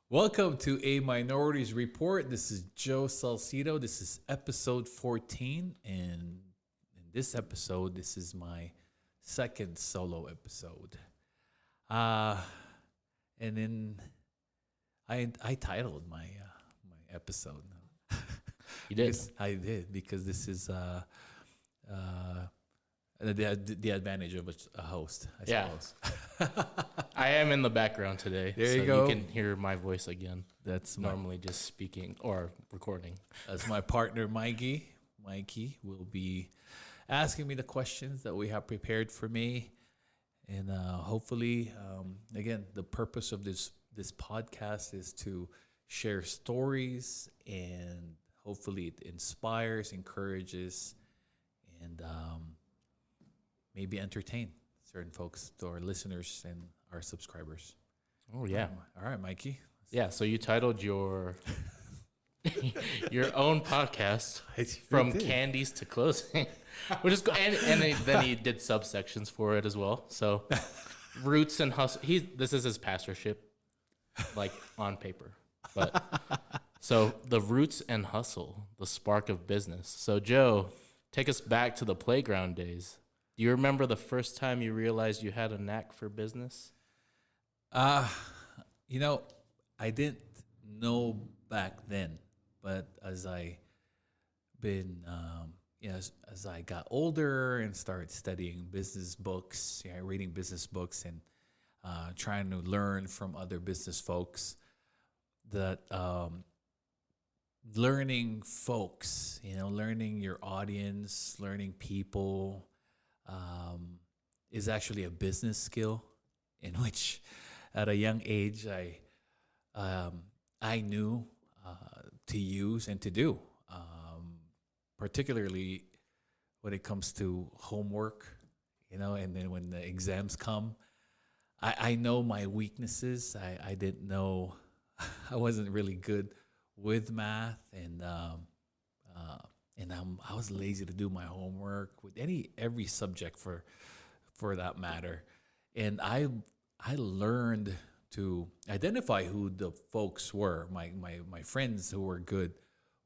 Welcome to A Minorities Report. This is Joe Salcedo. This is episode 14. And in this episode, this is my second solo episode. And then I titled my episode. You did. I did because this is the advantage of a host, I suppose. I am in the background today. There you go. You can hear my voice again. That's normally just speaking or recording. That's my partner, Mikey. Mikey will be asking me the questions that we have prepared for me. And hopefully, again, the purpose of this podcast is to share stories, and hopefully it inspires, encourages, and maybe entertain certain folks, to our listeners and our subscribers. Oh, yeah. All right, Mikey. Yeah, so you titled your own podcast From Candies to Closing. Which is and then he did subsections for it as well. So roots and hustle. This is his pastorship, like on paper. But so the roots and hustle, the spark of business. So Joe, take us back to the playground days. Do you remember the first time you realized you had a knack for business? I didn't know back then, but as I been, as I got older and started studying business books, reading business books and trying to learn from other business folks, that learning folks, learning your audience, learning people, is actually a business skill in which at a young age I knew to use and to do, particularly when it comes to homework, and then when the exams come, I know my weaknesses. I didn't know, I wasn't really good with math, and I was lazy to do my homework with every subject for that matter. And I learned to identify who the folks were, my friends who were good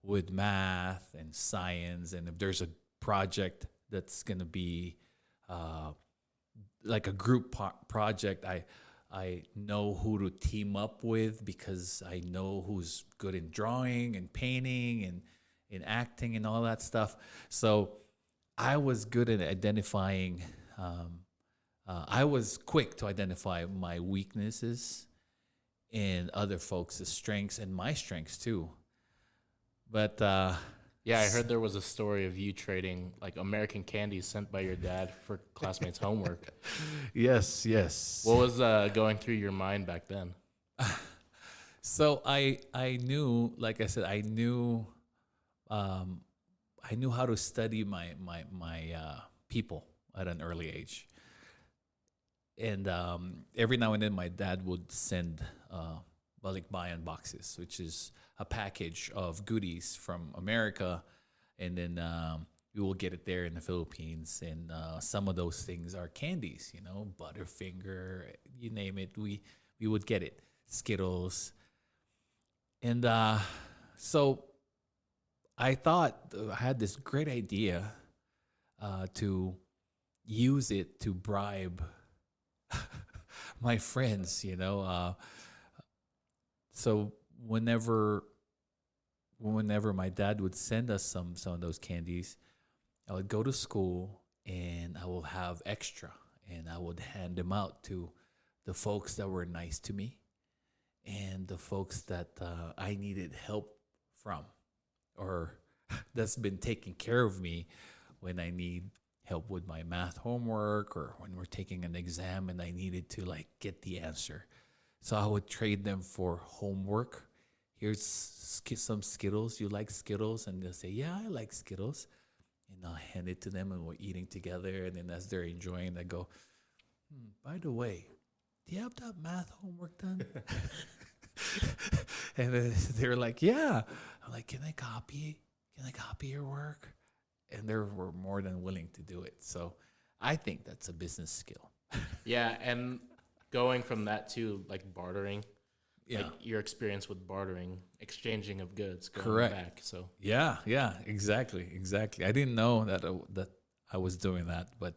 with math and science. And if there's a project that's going to be like a group project, I know who to team up with because I know who's good in drawing and painting and in acting and all that stuff. So I was good at identifying. I was quick to identify my weaknesses and other folks' strengths and my strengths too. But yeah, I heard there was a story of you trading like American candies sent by your dad for classmates' homework. Yes. What was going through your mind back then? So I knew, like I said, I knew how to study my people at an early age. And every now and then, my dad would send balikbayan boxes, which is a package of goodies from America, and then we will get it there in the Philippines. And some of those things are candies, Butterfinger, you name it. We would get it, Skittles, and so I thought I had this great idea to use it to bribe my friends, So whenever my dad would send us some of those candies, I would go to school and I will have extra, and I would hand them out to the folks that were nice to me and the folks that I needed help from, or that's been taking care of me when I need help with my math homework, or when we're taking an exam and I needed to get the answer. So I would trade them for homework. Here's some Skittles. You like Skittles? And they'll say, yeah, I like Skittles. And I'll hand it to them, and we're eating together. And then as they're enjoying, I go, by the way, do you have that math homework done? And then they're like, yeah. I'm like, can I copy your work? And they were more than willing to do it. So I think that's a business skill. Yeah, and going from that to like bartering, Yeah. like your experience with bartering, exchanging of goods, going Correct. back. So Yeah, yeah, exactly. I didn't know that I was doing that, but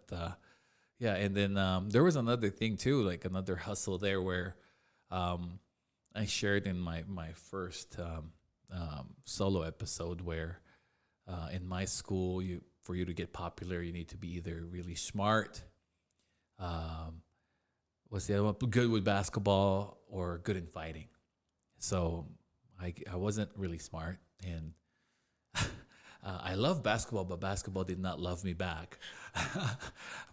yeah. And then there was another thing too, like another hustle there where um, I shared in my first solo episode where in my school, you for you to get popular, you need to be either really smart, um, what's the other one? Good with basketball or good in fighting. So I wasn't really smart, and I love basketball, but basketball did not love me back.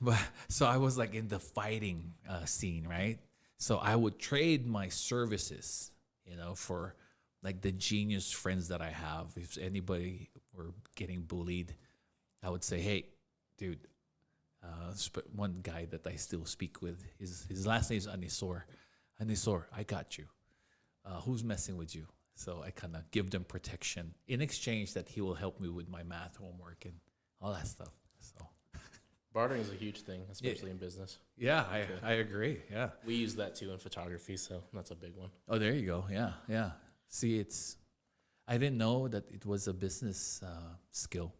But so I was like in the fighting scene, right? So I would trade my services, for like the genius friends that I have. If anybody were getting bullied, I would say, "Hey, dude." One guy that I still speak with, his last name is Anisor. Anisor, I got you. Who's messing with you? So I kind of give them protection in exchange that he will help me with my math homework and all that stuff. So bartering is a huge thing, especially in business. yeah, I agree. Yeah. We use that too in photography, so that's a big one. Oh, there you go. Yeah, yeah. See, I didn't know that it was a business skill.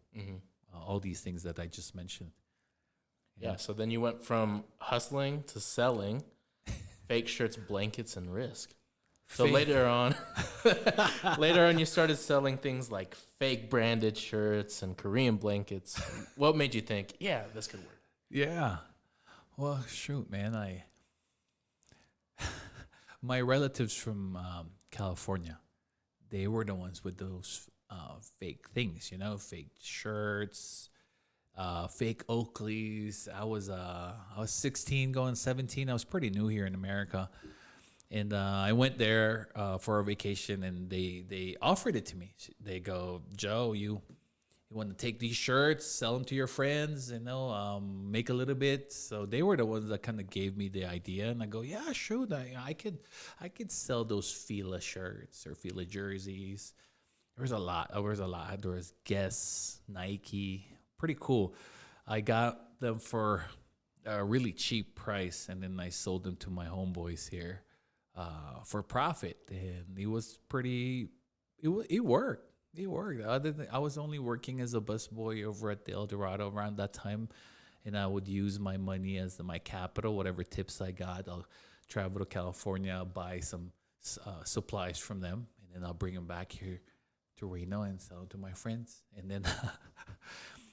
All these things that I just mentioned. Yeah. So then you went from hustling to selling fake shirts, blankets, and risk. So later on, you started selling things like fake branded shirts and Korean blankets. What made you think, yeah, this could work? Yeah. Well, shoot, man. My relatives from California, they were the ones with those fake things, fake shirts, fake Oakleys. I was 16 going 17. I was pretty new here in America. And I went there for a vacation, and they offered it to me. They go, Joe, you want to take these shirts, sell them to your friends, make a little bit. So they were the ones that kind of gave me the idea, and I go, yeah, sure, I could sell those Fila shirts or Fila jerseys. There was a lot. There was Guess, Nike, pretty cool. I got them for a really cheap price, and then I sold them to my homeboys here. For profit, and it was pretty. It worked. It worked. Other than I was only working as a busboy over at the El Dorado around that time, and I would use my money as my capital. Whatever tips I got, I'll travel to California, buy some supplies from them, and then I'll bring them back here to Reno and sell to my friends. And then,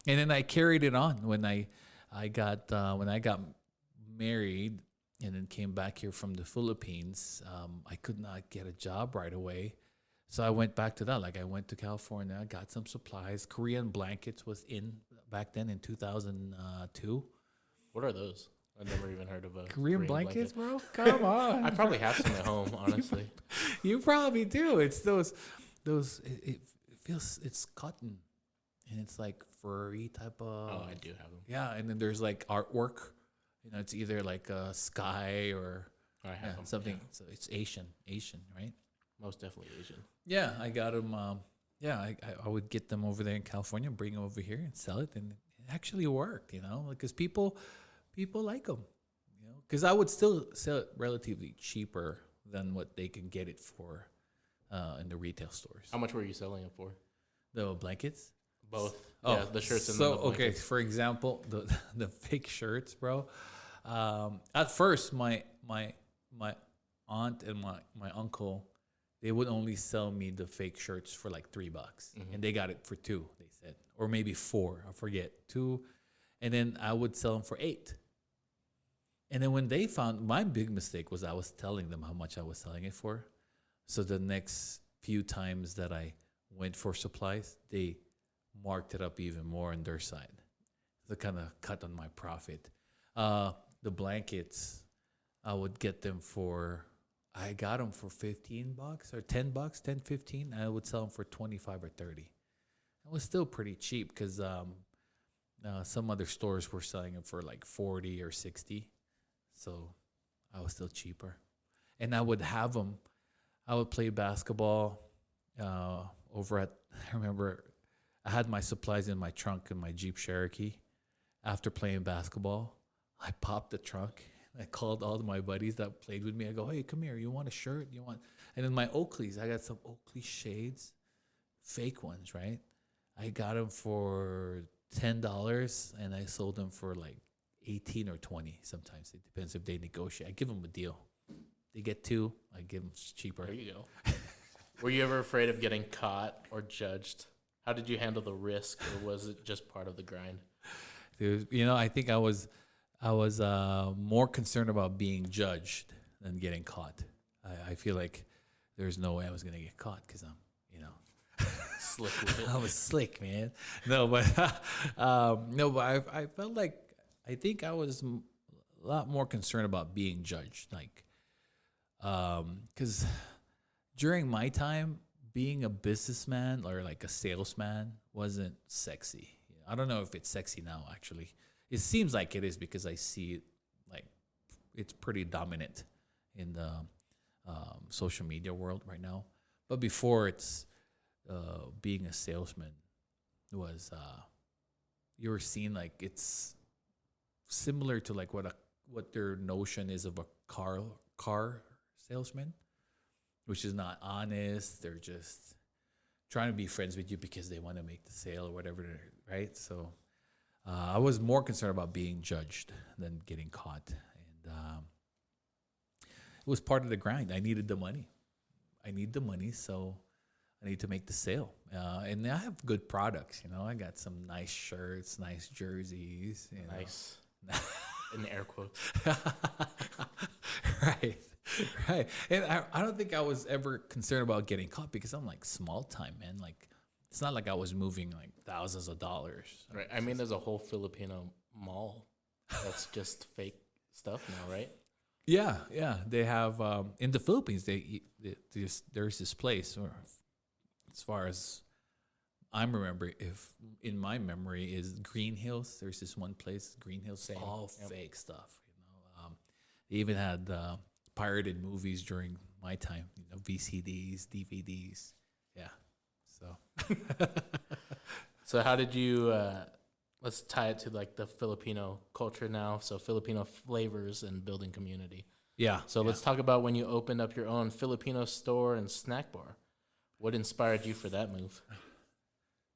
and then I carried it on when I got married. And then came back here from the Philippines. I could not get a job right away. So I went back to that. Like I went to California, got some supplies. Korean blankets was in back then in 2002. What are those? I've never even heard of a Korean blankets, bro? Come on. I probably have some at home, honestly. You probably do. It's those, it feels, it's cotton. And it's like furry type of. Oh, I do have them. Yeah, and then there's like artwork. It's either like a sky or something. Yeah. So it's Asian, right? Most definitely Asian. Yeah, I got them. I would get them over there in California, bring them over here, and sell it, and it actually worked. Because people like them. Because I would still sell it relatively cheaper than what they can get it for in the retail stores. How much were you selling it for? The blankets. Both. Oh, yeah, the shirts and the blankets. Okay. For example, the fake shirts, bro. At first, my aunt and my uncle, they would only sell me the fake shirts for like $3, and they got it for $2. They said, or maybe $4. I forget 2, and then I would sell them for $8. And then when they found, my big mistake was I was telling them how much I was selling it for. So the next few times that I went for supplies, they marked it up even more on their side. So kind of cut on my profit. The blankets, I would get them I got them for $15 or $10, 10, 15. I would sell them for 25 or 30. It was still pretty cheap because some other stores were selling them for like 40 or 60. So I was still cheaper. And I would have them. I would play basketball over at, I remember I had my supplies in my trunk in my Jeep Cherokee. After playing basketball, I popped the trunk I called all of my buddies that played with me. I go, hey, come here. You want a shirt? You want? And then my Oakleys. I got some Oakley shades, fake ones, right? I got them for $10, and I sold them for like 18 or 20. Sometimes it depends if they negotiate. I give them a deal. They get two. I give them cheaper. There you go. Were you ever afraid of getting caught or judged? How did you handle the risk, or was it just part of the grind? Dude, I think I was more concerned about being judged than getting caught. I feel like there's no way I was gonna get caught because Slick with it. I was slick, man. No, but I felt like I think I was a lot more concerned about being judged, like, because during my time, being a businessman or like a salesman wasn't sexy. I don't know if it's sexy now. Actually, it seems like it is because I see it like it's pretty dominant in the social media world right now. But before, it's being a salesman was you were seen like it's similar to like what their notion is of a car salesman, which is not honest. They're just trying to be friends with you because they want to make the sale or whatever, right? So I was more concerned about being judged than getting caught, and it was part of the grind. I needed the money. I need the money, so I need to make the sale. And I have good products. I got some nice shirts, nice jerseys. Nice. In air quotes. Right. Right. And I don't think I was ever concerned about getting caught because I'm like small time, man. Like, it's not like I was moving like thousands of dollars. Right. I mean, there's a whole Filipino mall that's just fake stuff now, right? Yeah. Yeah. They have, in the Philippines, there's this place, or as far as I remember, if in my memory, is Green Hills. There's this one place, Green Hills, Same. all Yep. fake stuff. They even had pirated movies during my time. VCDs, DVDs. Yeah. So. So how did you? Let's tie it to like the Filipino culture now. So Filipino flavors and building community. Yeah. So let's talk about when you opened up your own Filipino store and snack bar. What inspired you for that move?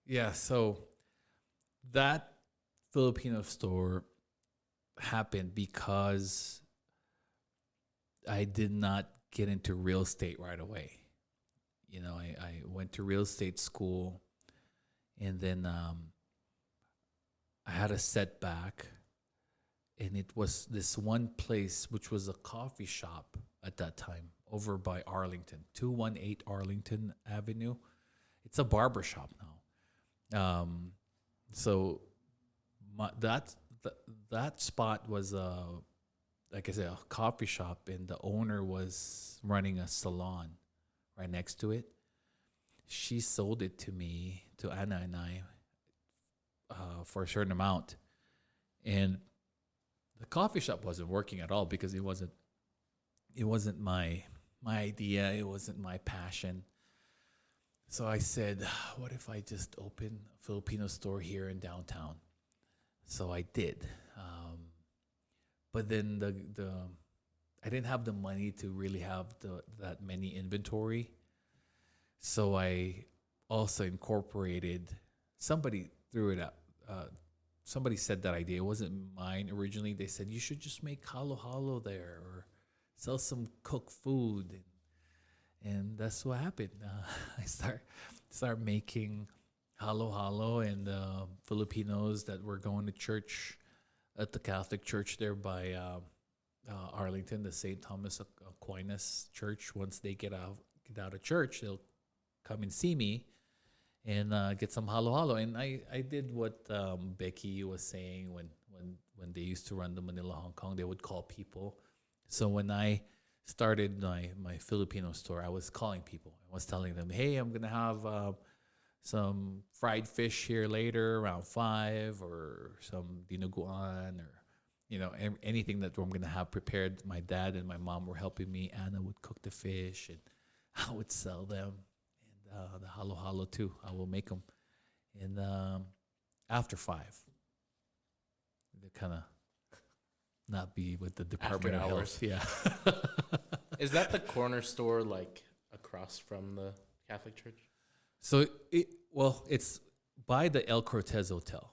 Yeah, so that Filipino store happened because I did not get into real estate right away. I went to real estate school, and then I had a setback, and it was this one place, which was a coffee shop at that time over by Arlington, 218 Arlington Avenue. It's a barber shop now. So that spot was like I said, a coffee shop, and the owner was running a salon right next to it. She sold it to me, to Anna and I, for a certain amount, and the coffee shop wasn't working at all because it wasn't my idea. It wasn't my passion. So I said, what if I just open a Filipino store here in downtown? So I did. But then I didn't have the money to really have that many inventory. So I also incorporated, somebody threw it out. Somebody said that idea. It wasn't mine originally. They said, you should just make halo there or sell some cooked food. And that's what happened. I start making halo, and Filipinos that were going to church at the Catholic church there by Arlington, the St. Thomas Aquinas Church. Once they get out of church, they'll come and see me and get some halo. And I did what Becky was saying when they used to run the Manila Hong Kong. They would call people. So when I started my Filipino store, I was calling people. I was telling them, hey, I'm going to have some fried fish here later around 5, or some dinuguan, or anything that I'm going to have prepared. My dad and my mom were helping me. Anna would cook the fish, and I would sell them. And the halo too, I will make them. And after 5, they kind of not be with the After Department of hours. Health. Yeah. Is that the corner store like across from the Catholic Church? So it's by the El Cortez Hotel.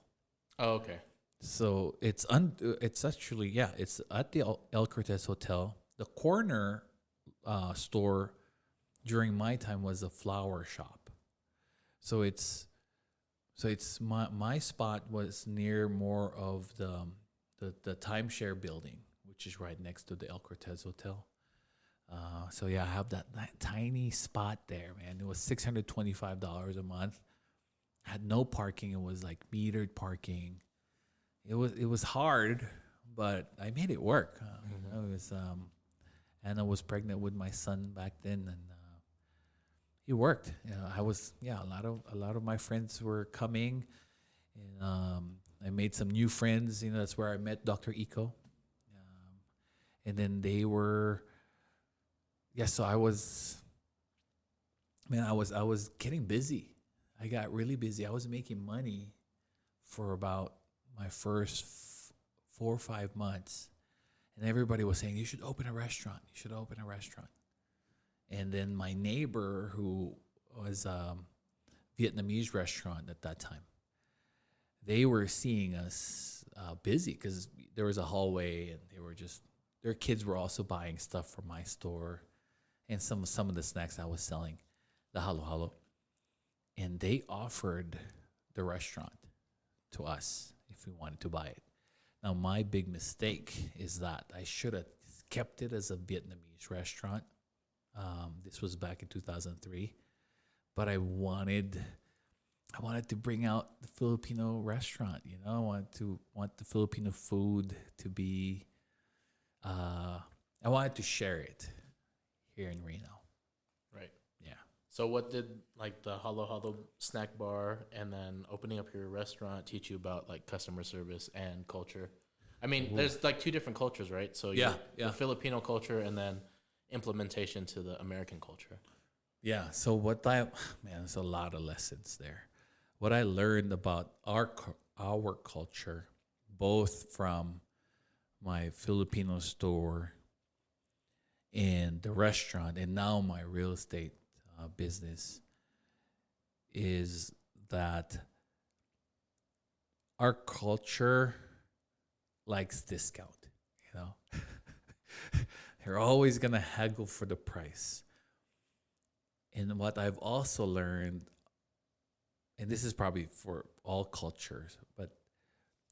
Oh, okay. So it's actually, yeah, it's at the El Cortez Hotel. The corner store during my time was a flower shop. So it's my spot was near more of the timeshare building, which is right next to the El Cortez Hotel. So yeah, I have that tiny spot there, man. It was $625 a month. Had no parking. It was like metered parking. It was hard, but I made it work. It was and I was pregnant with my son back then, and it worked. I was a lot of my friends were coming, and I made some new friends. That's where I met Dr. Iko, and then they were. Yeah, so I was getting busy. I got really busy. I was making money for about my first 4 or 5 months. And everybody was saying, you should open a restaurant. You should open a restaurant. And then my neighbor, who was Vietnamese restaurant at that time, they were seeing us busy because there was a hallway, and their kids were also buying stuff from my store. And some of the snacks I was selling, the halo halo, and they offered the restaurant to us if we wanted to buy it. Now, my big mistake is that I should have kept it as a Vietnamese restaurant. This was back in 2003, but I wanted to bring out the Filipino restaurant. I want the Filipino food to be. I wanted to share it here in Reno. Right. Yeah. So what did like the Halo Halo snack bar and then opening up your restaurant teach you about like customer service and culture? I mean, there's like two different cultures, right? So the Filipino culture and then implementation to the American culture. Yeah. So there's a lot of lessons there. What I learned about our culture, both from my Filipino store and the restaurant, and now my real estate business, is that our culture likes discount. They're always gonna haggle for the price. And what I've also learned, and this is probably for all cultures, but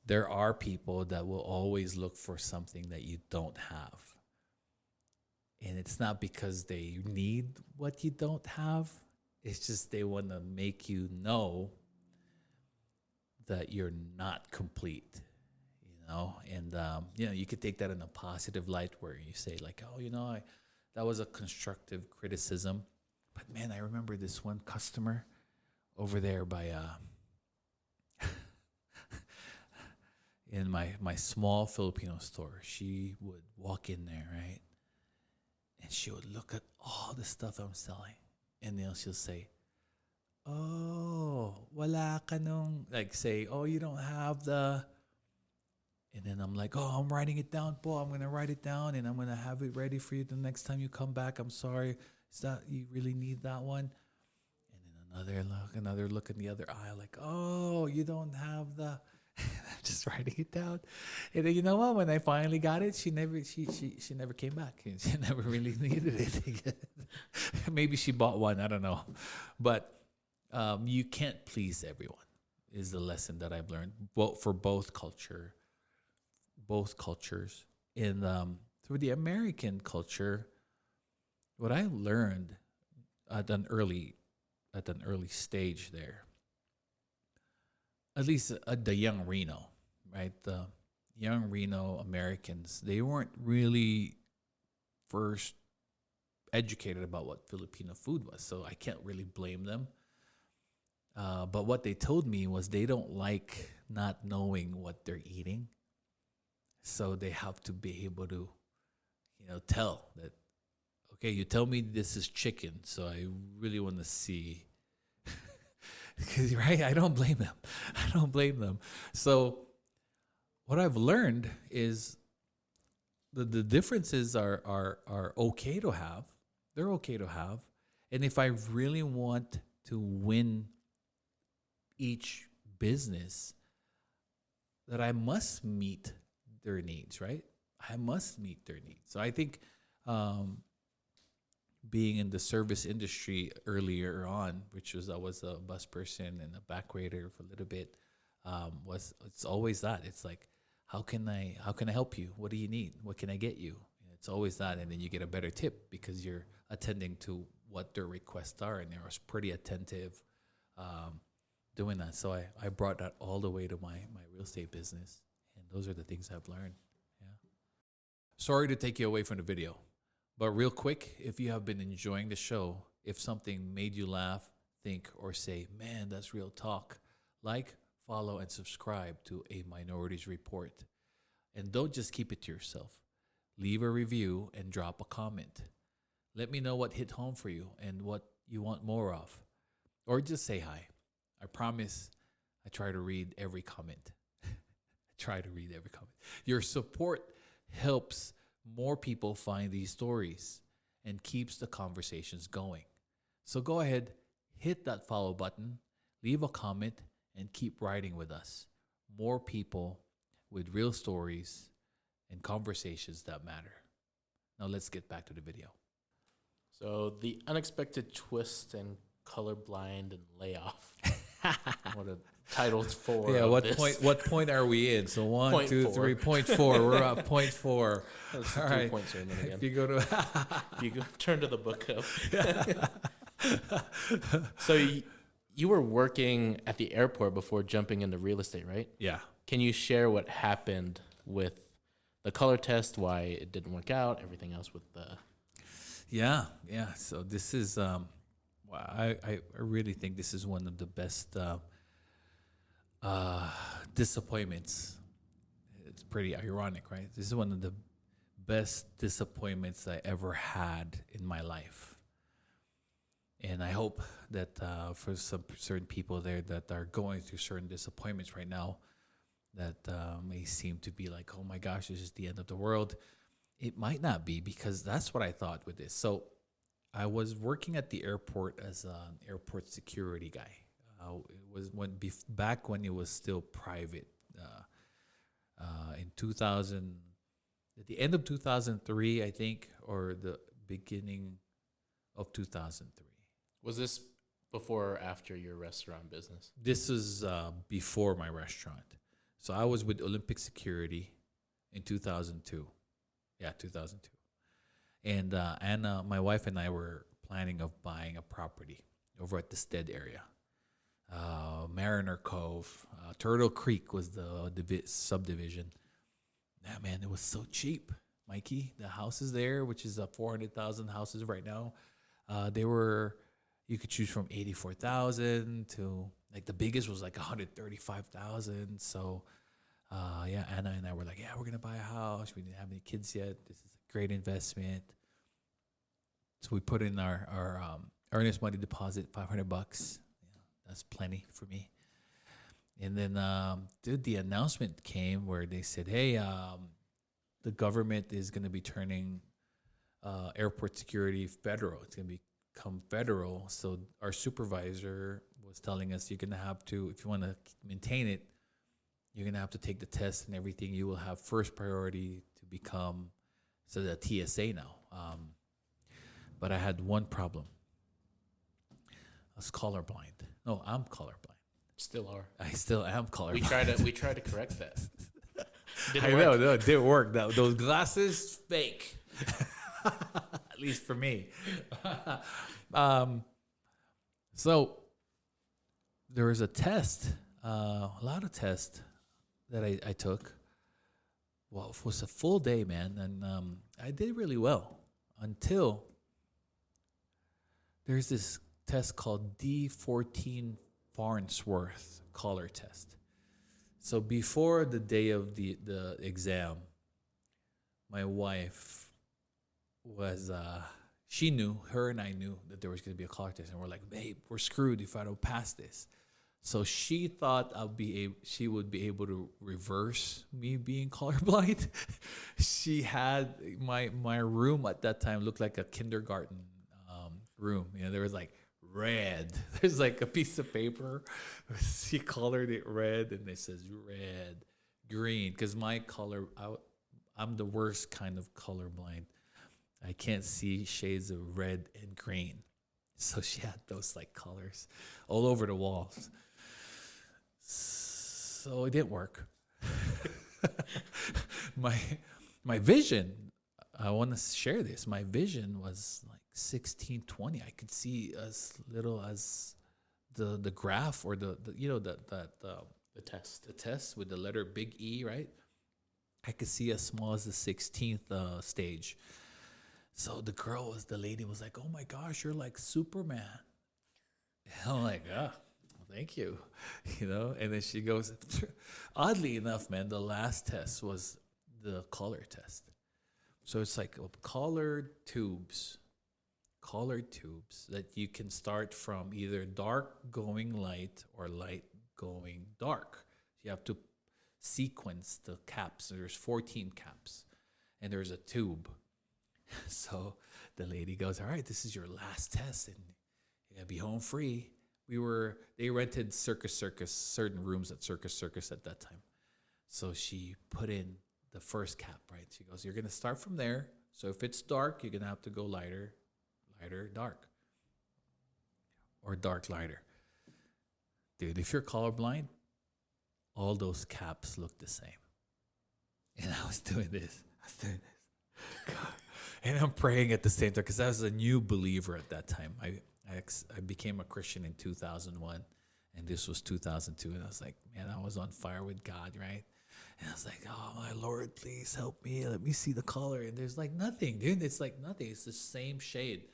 there are people that will always look for something that you don't have. And it's not because they need what you don't have. It's just they want to make you know that you're not complete, And, you could take that in a positive light where you say like, oh, that was a constructive criticism. But, man, I remember this one customer over there by in my small Filipino store. She would walk in there, right? And she would look at all the stuff I'm selling. And then she'll say, oh, wala ka nung, like say, oh, you don't have the, and then I'm like, oh, I'm writing it down, po. I'm going to write it down and I'm going to have it ready for you the next time you come back. I'm sorry. Is that, you really need that one? And then another look in the other aisle, like, oh, you don't have the, I'm just writing it down. And then, you know what? When I finally got it, she never came back. She never really needed it. Maybe she bought one. I don't know. But you can't please everyone is the lesson that I've learned for both cultures. And through the American culture, what I learned at an early stage there, at least the young Reno, right? The young Reno Americans, they weren't really first educated about what Filipino food was, so I can't really blame them. But what they told me was they don't like not knowing what they're eating, so they have to be able to, tell that, okay, you tell me this is chicken, so I really want to see. Because, right, I don't blame them. So what I've learned is the differences are okay to have. They're okay to have. And if I really want to win each business, that I must meet their needs, right? I must meet their needs. So I think um, being in the service industry earlier on, which was I was a bus person and a back waiter for a little bit, was it's always that. It's like, how can I help you? What do you need? What can I get you? It's always that, and then you get a better tip because you're attending to what their requests are, and they was pretty attentive doing that. So I brought that all the way to my real estate business, and those are the things I've learned. Yeah. Sorry to take you away from the video. But real quick, if you have been enjoying the show, if something made you laugh, think, or say, man, that's real talk, like, follow, and subscribe to A Minorities Report. And don't just keep it to yourself. Leave a review and drop a comment. Let me know what hit home for you and what you want more of. Or just say hi. I promise I try to read every comment. I try to read every comment. Your support helps more people find these stories and keeps the conversations going. So go ahead, hit that follow button, leave a comment, and keep writing with us. More people with real stories and conversations that matter. Now let's get back to the video. So the unexpected twist and colorblind and layoff. What a title for. Yeah, what this. point are we in? So 1, Point 2, four. 3, point 4. We're at point 4. That's All a right. 2-point sermon again. If you go to If you go, turn to the book up. So you were working at the airport before jumping into real estate, right? yeah. Can you share what happened with the color test, why it didn't work out, everything else with the... Yeah. So this is, I really think this is one of the best disappointments. It's pretty ironic, right? This is one of the best disappointments I ever had in my life. And I hope that for some certain people there that are going through certain disappointments right now, that may seem to be like, oh my gosh, this is the end of the world. It might not be, because that's what I thought with this. So I was working at the airport as an airport security guy. It was back when it was still private. In 2000, at the end of 2003, I think, or the beginning of 2003. Was this before or after your restaurant business? This is before my restaurant. So I was with Olympic Security in 2002. Yeah, 2002. And Anna, my wife, and I were planning of buying a property over at the Stead area. Mariner Cove, Turtle Creek was the subdivision. Yeah, man, it was so cheap, Mikey. The houses there, which is 400,000 houses right now, you could choose from 84,000 to, like, the biggest was like 135,000. So, yeah, Anna and I were like, yeah, we're gonna buy a house. We didn't have any kids yet. This is a great investment. So we put in our earnest money deposit, $500. Yeah, that's plenty for me. And then, the announcement came where they said, hey, the government is gonna be turning airport security federal. It's gonna become federal. So our supervisor was telling us, you're gonna have to, if you want to maintain it, you're gonna have to take the test and everything. You will have first priority to become the TSA now. But I had one problem. I was colorblind. No, I'm colorblind. Still are. I still am colorblind. We tried to correct that. I know, no, it didn't work. Those glasses, fake. At least for me. So there was a test, a lot of tests that I took. Well, it was a full day, man, and I did really well until there's this test called D14 Farnsworth color test. So before the day of the exam, my wife was, her and I knew that there was going to be a color test. And we're like, babe, we're screwed if I don't pass this. So she thought she would be able to reverse me being colorblind. She had my room at that time looked like a kindergarten room. You know, there was like red. There's like a piece of paper. She colored it red, and it says red, green. Because my color, I'm the worst kind of colorblind. I can't see shades of red and green. So she had those like colors all over the walls. So it didn't work. my my vision, I want to share this. My vision was like 1620. I could see as little as the graph or the you know the test with the letter big E, right? I could see as small as the 16th stage. So the lady was like, "Oh my gosh, you're like Superman." And I'm like, "Ah, thank you," you know. And then she goes, oddly enough, man, the last test was the color test. So it's like colored tubes that you can start from either dark going light or light going dark. You have to sequence the caps. There's 14 caps, and there's a tube. So the lady goes, "All right, this is your last test, and you're gonna be home free." They rented certain rooms at Circus at that time. So she put in the first cap, right? She goes, "You're gonna start from there. So if it's dark, you're gonna have to go lighter, dark, or dark, lighter." Dude, if you're colorblind, all those caps look the same. And I was doing this. God. And I'm praying at the same time because I was a new believer at that time. I became a Christian in 2001, and this was 2002. And I was like, man, I was on fire with God, right? And I was like, "Oh, my Lord, please help me. Let me see the color." And there's like nothing, dude. It's like nothing. It's the same shade.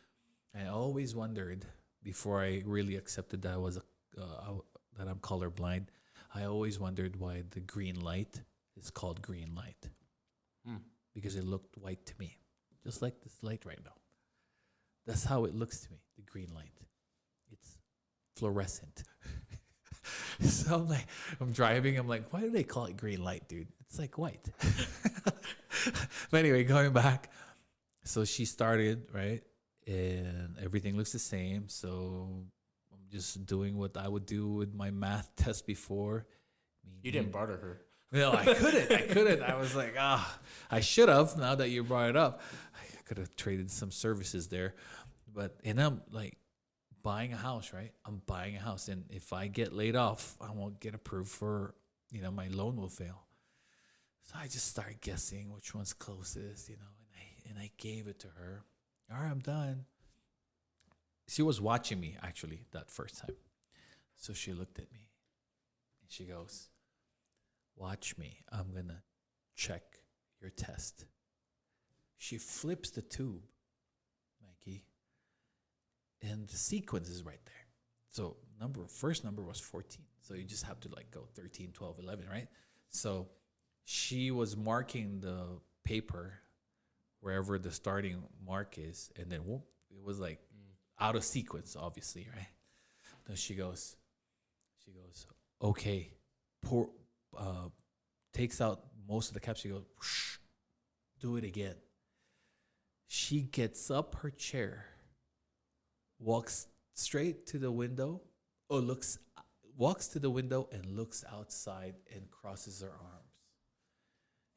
I always wondered before I really accepted that that I'm colorblind. I always wondered why the green light is called green light, because it looked white to me, just like this light right now. That's how it looks to me, the green light. It's fluorescent. So I'm driving. I'm like, why do they call it green light, dude? It's like white. But anyway, going back. So she started, right? And everything looks the same. So I'm just doing what I would do with my math test before. You didn't barter her. No, I couldn't. I was like, I should have. Now that you brought it up, I could have traded some services there. And I'm like buying a house, right? I'm buying a house. And if I get laid off, I won't get approved for, my loan will fail. So I just started guessing which one's closest, and I gave it to her. All right, I'm done. She was watching me, actually, that first time. So she looked at me and she goes, "Watch me. I'm going to check your test." She flips the tube, Mikey, and the sequence is right there. So first number was 14. So you just have to go 13, 12, 11, right? So she was marking the paper wherever the starting mark is, and then whoop, it was out of sequence, obviously, right? Then she goes, "Okay, pour, takes out most of the caps." She goes, "Shh, do it again." She gets up her chair, walks straight to the window, walks to the window and looks outside and crosses her arms.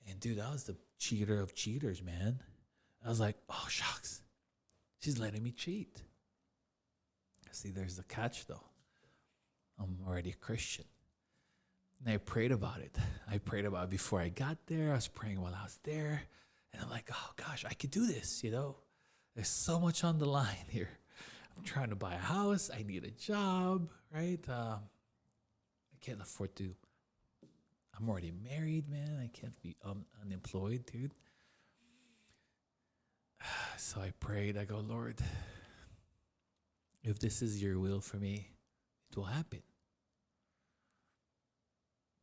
And dude, that was the cheater of cheaters, man. I was like, "Oh, shucks. She's letting me cheat." See, there's the catch, though. I'm already a Christian. And I prayed about it. Before I got there. I was praying while I was there. And I'm like, "Oh, gosh, I could do this, There's so much on the line here. I'm trying to buy a house. I need a job, right? I can't afford to. I'm already married, man. I can't be unemployed, dude." So I prayed. I go, "Lord, if this is your will for me, it will happen.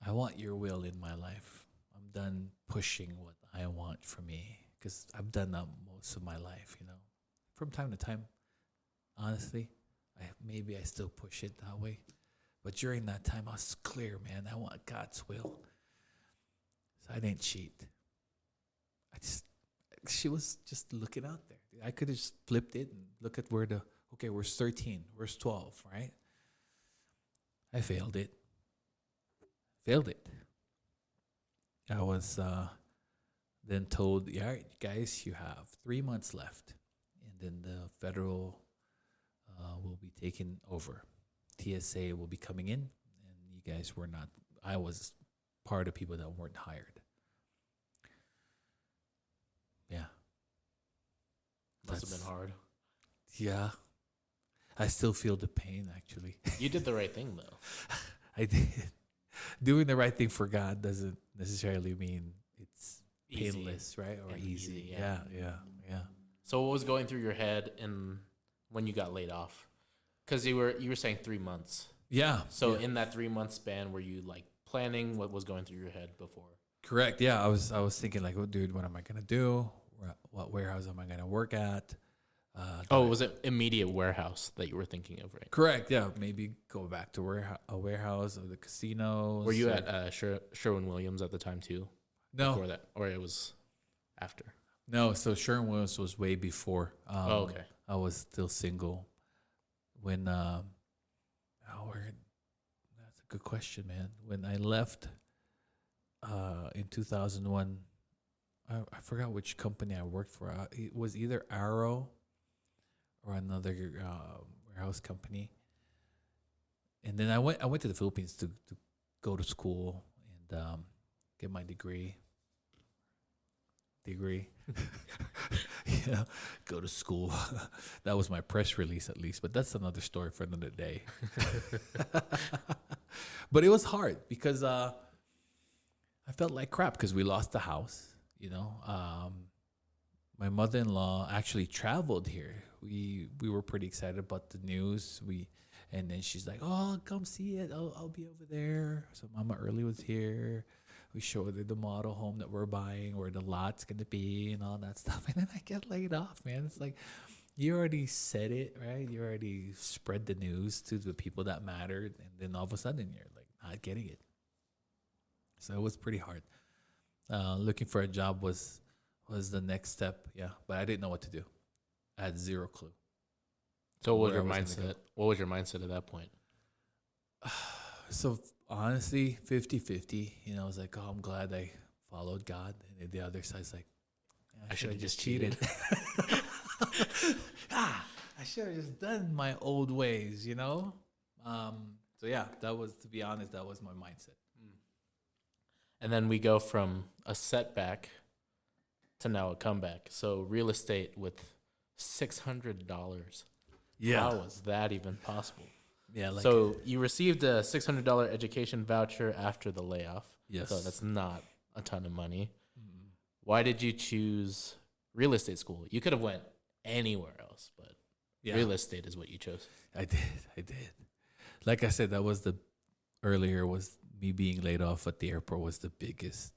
I want your will in my life. I'm done pushing what I want for me, because I've done that most of my life, From time to time, honestly, maybe I still push it that way. But during that time, I was clear, man. I want God's will. So I didn't cheat. She was just looking out there. I could have just flipped it and look at where's 13, where's 12, right? I failed it. I was then told, all right, guys, you have 3 months left. And then the federal will be taking over. TSA will be coming in, and you guys were not. I was part of people that weren't hired. Yeah. Must have been hard. Yeah. I still feel the pain, actually. You did the right thing, though. I did. Doing the right thing for God doesn't necessarily mean it's painless, right? Or easy. Yeah. So what was going through your head when you got laid off? Because you were saying 3 months. Yeah. So in that 3 month span, were you like planning what was going through your head before? Correct. Yeah. I was thinking like, oh, dude, what am I gonna do? What warehouse am I gonna work at? Was it immediate warehouse that you were thinking of, right? Correct. Yeah. Maybe go back to a warehouse or the casinos. Were you at Sherwin-Williams at the time too? No. Before that, or it was after? No. So Sherwin-Williams was way before. Okay. I was still single when. That's a good question, man. When I left, in 2001, I forgot which company I worked for. It was either Arrow or another warehouse company. And then I went to the Philippines to go to school and get my degree. Yeah, go to school. That was my press release, at least. But that's another story for another day. But it was hard because I felt like crap because we lost the house. My mother-in-law actually traveled here. We were pretty excited about the news. And then she's like, "Oh, come see it. I'll be over there." So Mama Early was here. We showed her the model home that we're buying, where the lot's gonna be, and all that stuff. And then I get laid off, man. It's like you already said it, right? You already spread the news to the people that mattered, and then all of a sudden you're like not getting it. So it was pretty hard. Looking for a job was the next step, yeah. But I didn't know what to do. I had zero clue. So what was your mindset? What was your mindset at that point? So honestly, 50-50. I was like, oh, I'm glad I followed God. And then the other side's like, I should have just cheated. I should have just done my old ways, So yeah, to be honest, that was my mindset. And then we go from a setback to now a comeback. So real estate with $600. Yeah. How was that even possible? Yeah. So you received a $600 education voucher after the layoff. Yes. So that's not a ton of money. Mm-hmm. Why did you choose real estate school? You could have went anywhere else, but real estate is what you chose. I did. Like I said, that was earlier was me being laid off at the airport was the biggest,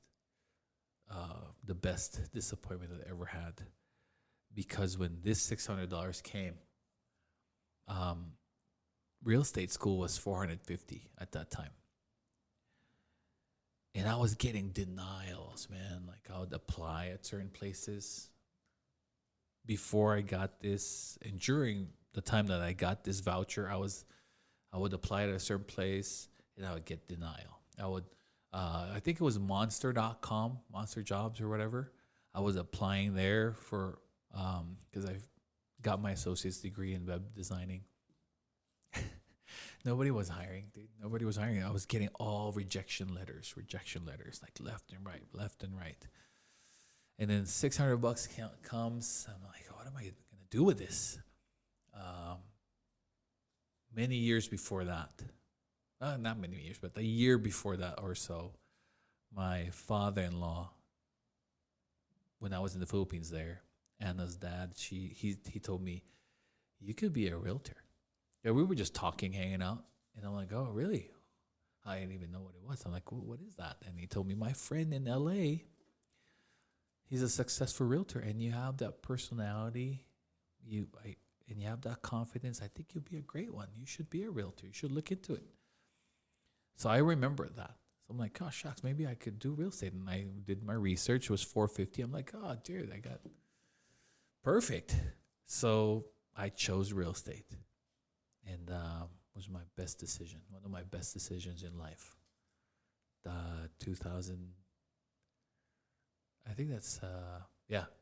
the best disappointment I ever had. Because when this $600 came, real estate school was $450 at that time. And I was getting denials, man. Like I would apply at certain places before I got this. And during the time that I got this voucher, I would apply at a certain place and I would get denial. I think it was monster.com, Monster Jobs or whatever. I was applying there for, because I've got my associate's degree in web designing. Nobody was hiring, dude. Nobody was hiring. I was getting all rejection letters, like left and right. And then $600 comes. I'm like, what am I gonna do with this? Many years before that, not many years, but a year before that or so, my father-in-law, when I was in the Philippines there, Anna's dad, he told me, you could be a realtor. Yeah, we were just talking, hanging out, and I'm like, oh, really? I didn't even know what it was. I'm like, well, what is that? And he told me, my friend in LA, he's a successful realtor, and you have that personality, and you have that confidence. I think you'll be a great one. You should be a realtor. You should look into it. So I remember that. So I'm like, oh shucks, maybe I could do real estate. And I did my research. It was 450. I'm like, oh dude, I got perfect. So I chose real estate, and was my best decision. One of my best decisions in life. 2000. I think that's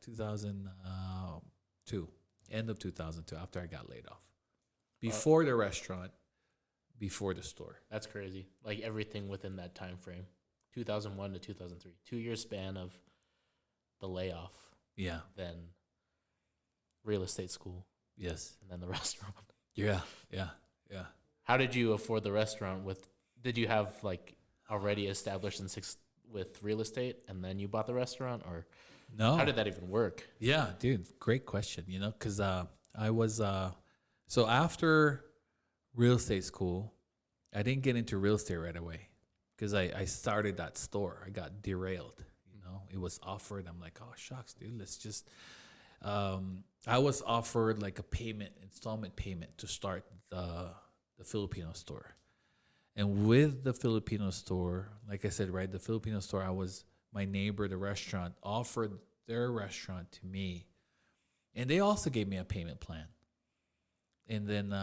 2002. End of 2002. After I got laid off. Before the restaurant, before the store. That's crazy. Like everything within that time frame, 2001 to 2003, 2 year span of the layoff. Yeah. Then real estate school. Yes. And then the restaurant. Yeah. How did you afford the restaurant? Did you have like already established with real estate and then you bought the restaurant, or no? How did that even work? Yeah, dude, great question. Because I was so after real estate school, I didn't get into real estate right away because I started that store. I got derailed. It was offered. I'm like, oh shucks, dude, let's just. I was offered like a installment payment to start the Filipino store. And with the Filipino store, like I said, right, the Filipino store, my neighbor, the restaurant, offered their restaurant to me. And they also gave me a payment plan. And then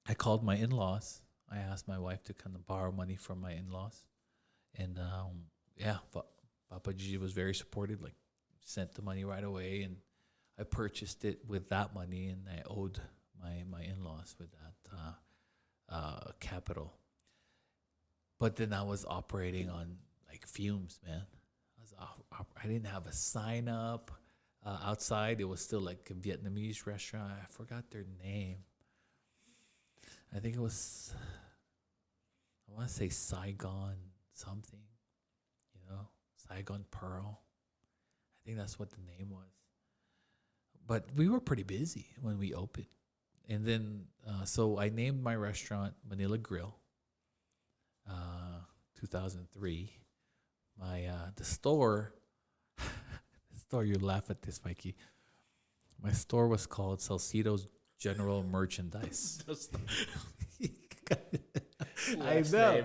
I called my in-laws. I asked my wife to kind of borrow money from my in-laws. And Papa G was very supportive, like sent the money right away. And I purchased it with that money, and I owed my in-laws with that capital. But then I was operating on like fumes, man. I didn't have a sign up outside. It was still like a Vietnamese restaurant. I forgot their name. I think it was, I want to say Saigon something, Saigon Pearl. I think that's what the name was. But we were pretty busy when we opened. And then, so I named my restaurant Manila Grill, 2003. The store, you laugh at this, Mikey. My store was called Salcedo's General Merchandise. I know.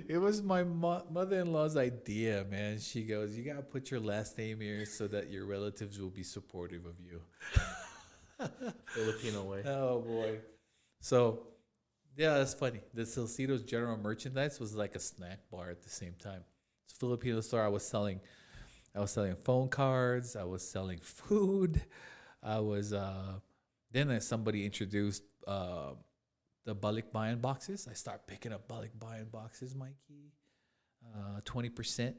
It was my mother-in-law's idea, man. She goes, you gotta put your last name here so that your relatives will be supportive of you. Filipino way. Oh boy. So yeah, that's funny. The Salcedo's General Merchandise was like a snack bar at the same time. It's a Filipino store. I was selling phone cards. I was selling food. I was then somebody introduced the balikbayan boxes. I start picking up balikbayan boxes, Mikey. 20%. I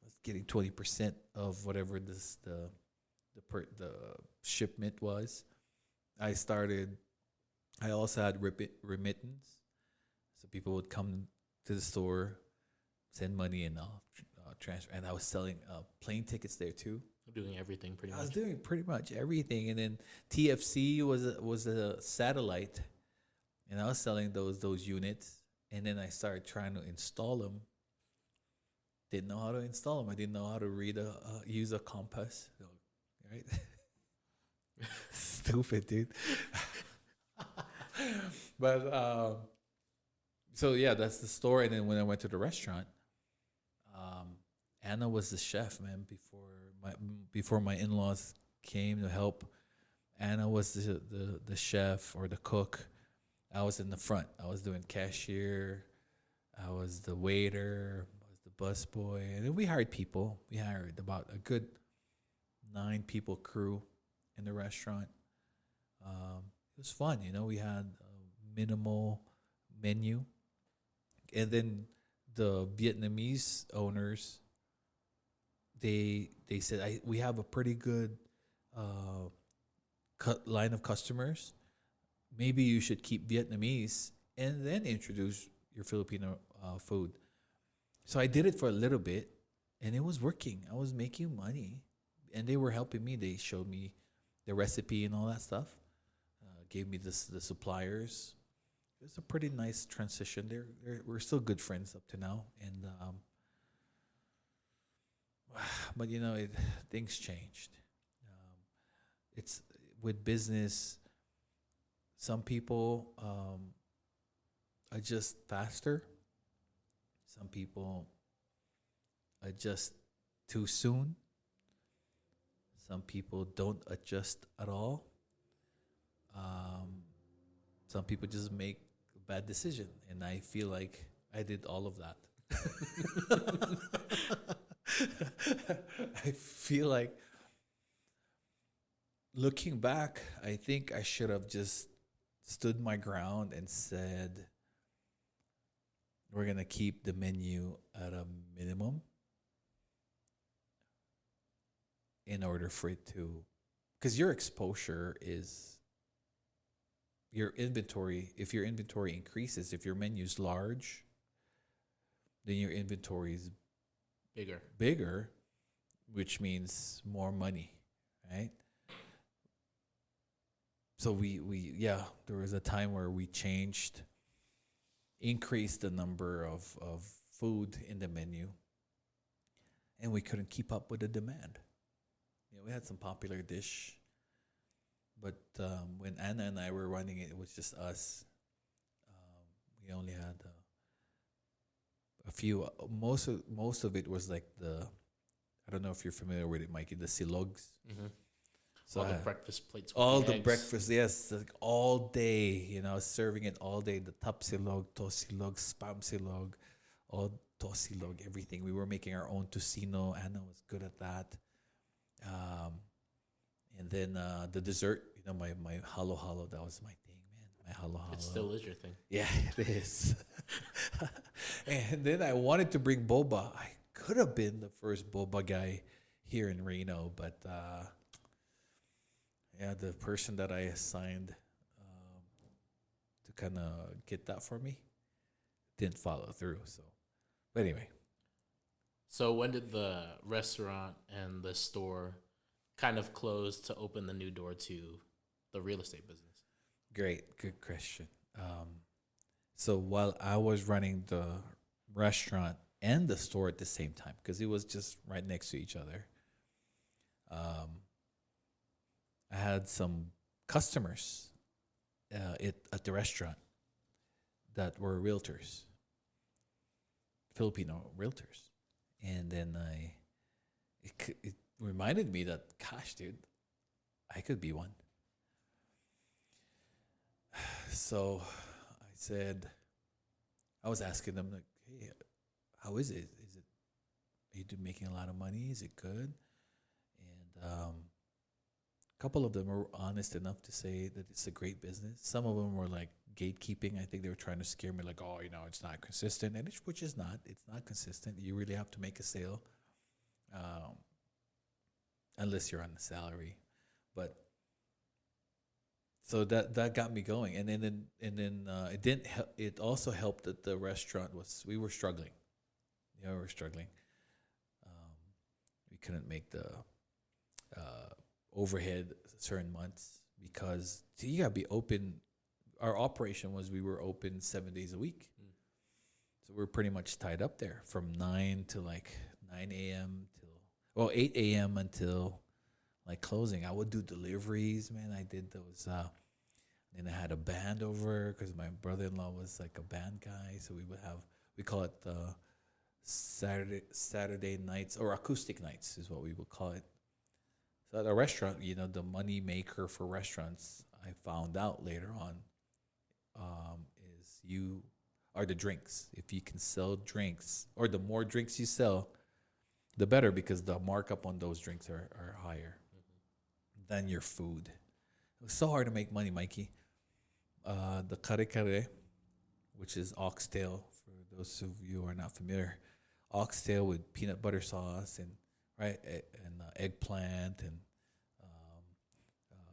was getting 20% of whatever the shipment was. I also had remittance. So people would come to the store, send money, and I'll transfer. And I was selling plane tickets there too. Doing everything pretty much. I was doing pretty much everything. And then TFC was a satellite. And I was selling those units. And then I started trying to install them. Didn't know how to install them. I didn't know how to use a compass. Right? Stupid, dude. But so yeah, that's the story. And then when I went to the restaurant, Anna was the chef, man. Before my in-laws came to help, Anna was the chef or the cook. I was in the front. I was doing cashier. I was the waiter. I was the busboy. And then we hired people. We hired about a good 9 people crew in the restaurant. It was fun, we had a minimal menu. And then the Vietnamese owners, they said, we have a pretty good line of customers. Maybe you should keep Vietnamese and then introduce your Filipino food. So I did it for a little bit, and it was working. I was making money, and they were helping me. They showed me the recipe and all that stuff. Gave me the suppliers. It was a pretty nice transition. We're still good friends up to now, and but things changed. It's with business. Some people adjust faster. Some people adjust too soon. Some people don't adjust at all. Um, some people just make a bad decision, and I feel like I did all of that. I feel like looking back, I think I should have just stood my ground and said, we're going to keep the menu at a minimum in order for it to, because your exposure is your inventory. If your inventory increases, if your menu is large, then your inventory is bigger, which means more money, right? So we there was a time where we increased the number of food in the menu, and we couldn't keep up with the demand. We had some popular dish, but when Anna and I were running it, it was just us. We only had a few. Most of it was like I don't know if you're familiar with it, Mikey. The silogs. Mm-hmm. So all the breakfast plates. All the breakfast, yes, like all day. Serving it all day. The top silog, tosilog, spam silog, all tosilog, everything. We were making our own tocino. Anna was good at that. And then the dessert, my halo halo, that was my thing, man. My halo halo. It still is your thing. Yeah, it is. And then I wanted to bring boba. I could have been the first boba guy here in Reno, but the person that I assigned to kind of get that for me didn't follow through. So, but anyway. So when did the restaurant and the store kind of close to open the new door to the real estate business? Great, good question. So while I was running the restaurant and the store at the same time, because it was just right next to each other, I had some customers at the restaurant that were realtors, Filipino realtors. And then it reminded me that, gosh, dude, I could be one. So I said, I was asking them, like, hey, how is it? Are you making a lot of money? Is it good? And a couple of them were honest enough to say that it's a great business. Some of them were like gatekeeping. I think they were trying to scare me, like, oh, it's not consistent, and which is not. It's not consistent. You really have to make a sale, unless you're on a salary. But so that got me going, and then it didn't. It also helped that the restaurant we were struggling. We were struggling. We couldn't make the overhead certain months because you gotta be open. Our operation was we were open 7 days a week, so we're pretty much tied up there from 9 to like 9 a.m. till 8 a.m. until like closing. I would do deliveries, man. I did those. Then I had a band over because my brother-in-law was like a band guy, so we call it the Saturday nights or acoustic nights is what we would call it. So at a restaurant, the money maker for restaurants, I found out later on, is you are the drinks. If you can sell drinks, or the more drinks you sell, the better, because the markup on those drinks are higher than your food. It was so hard to make money, Mikey. The kare kare, which is oxtail, for those of you who are not familiar, oxtail with peanut butter sauce and eggplant and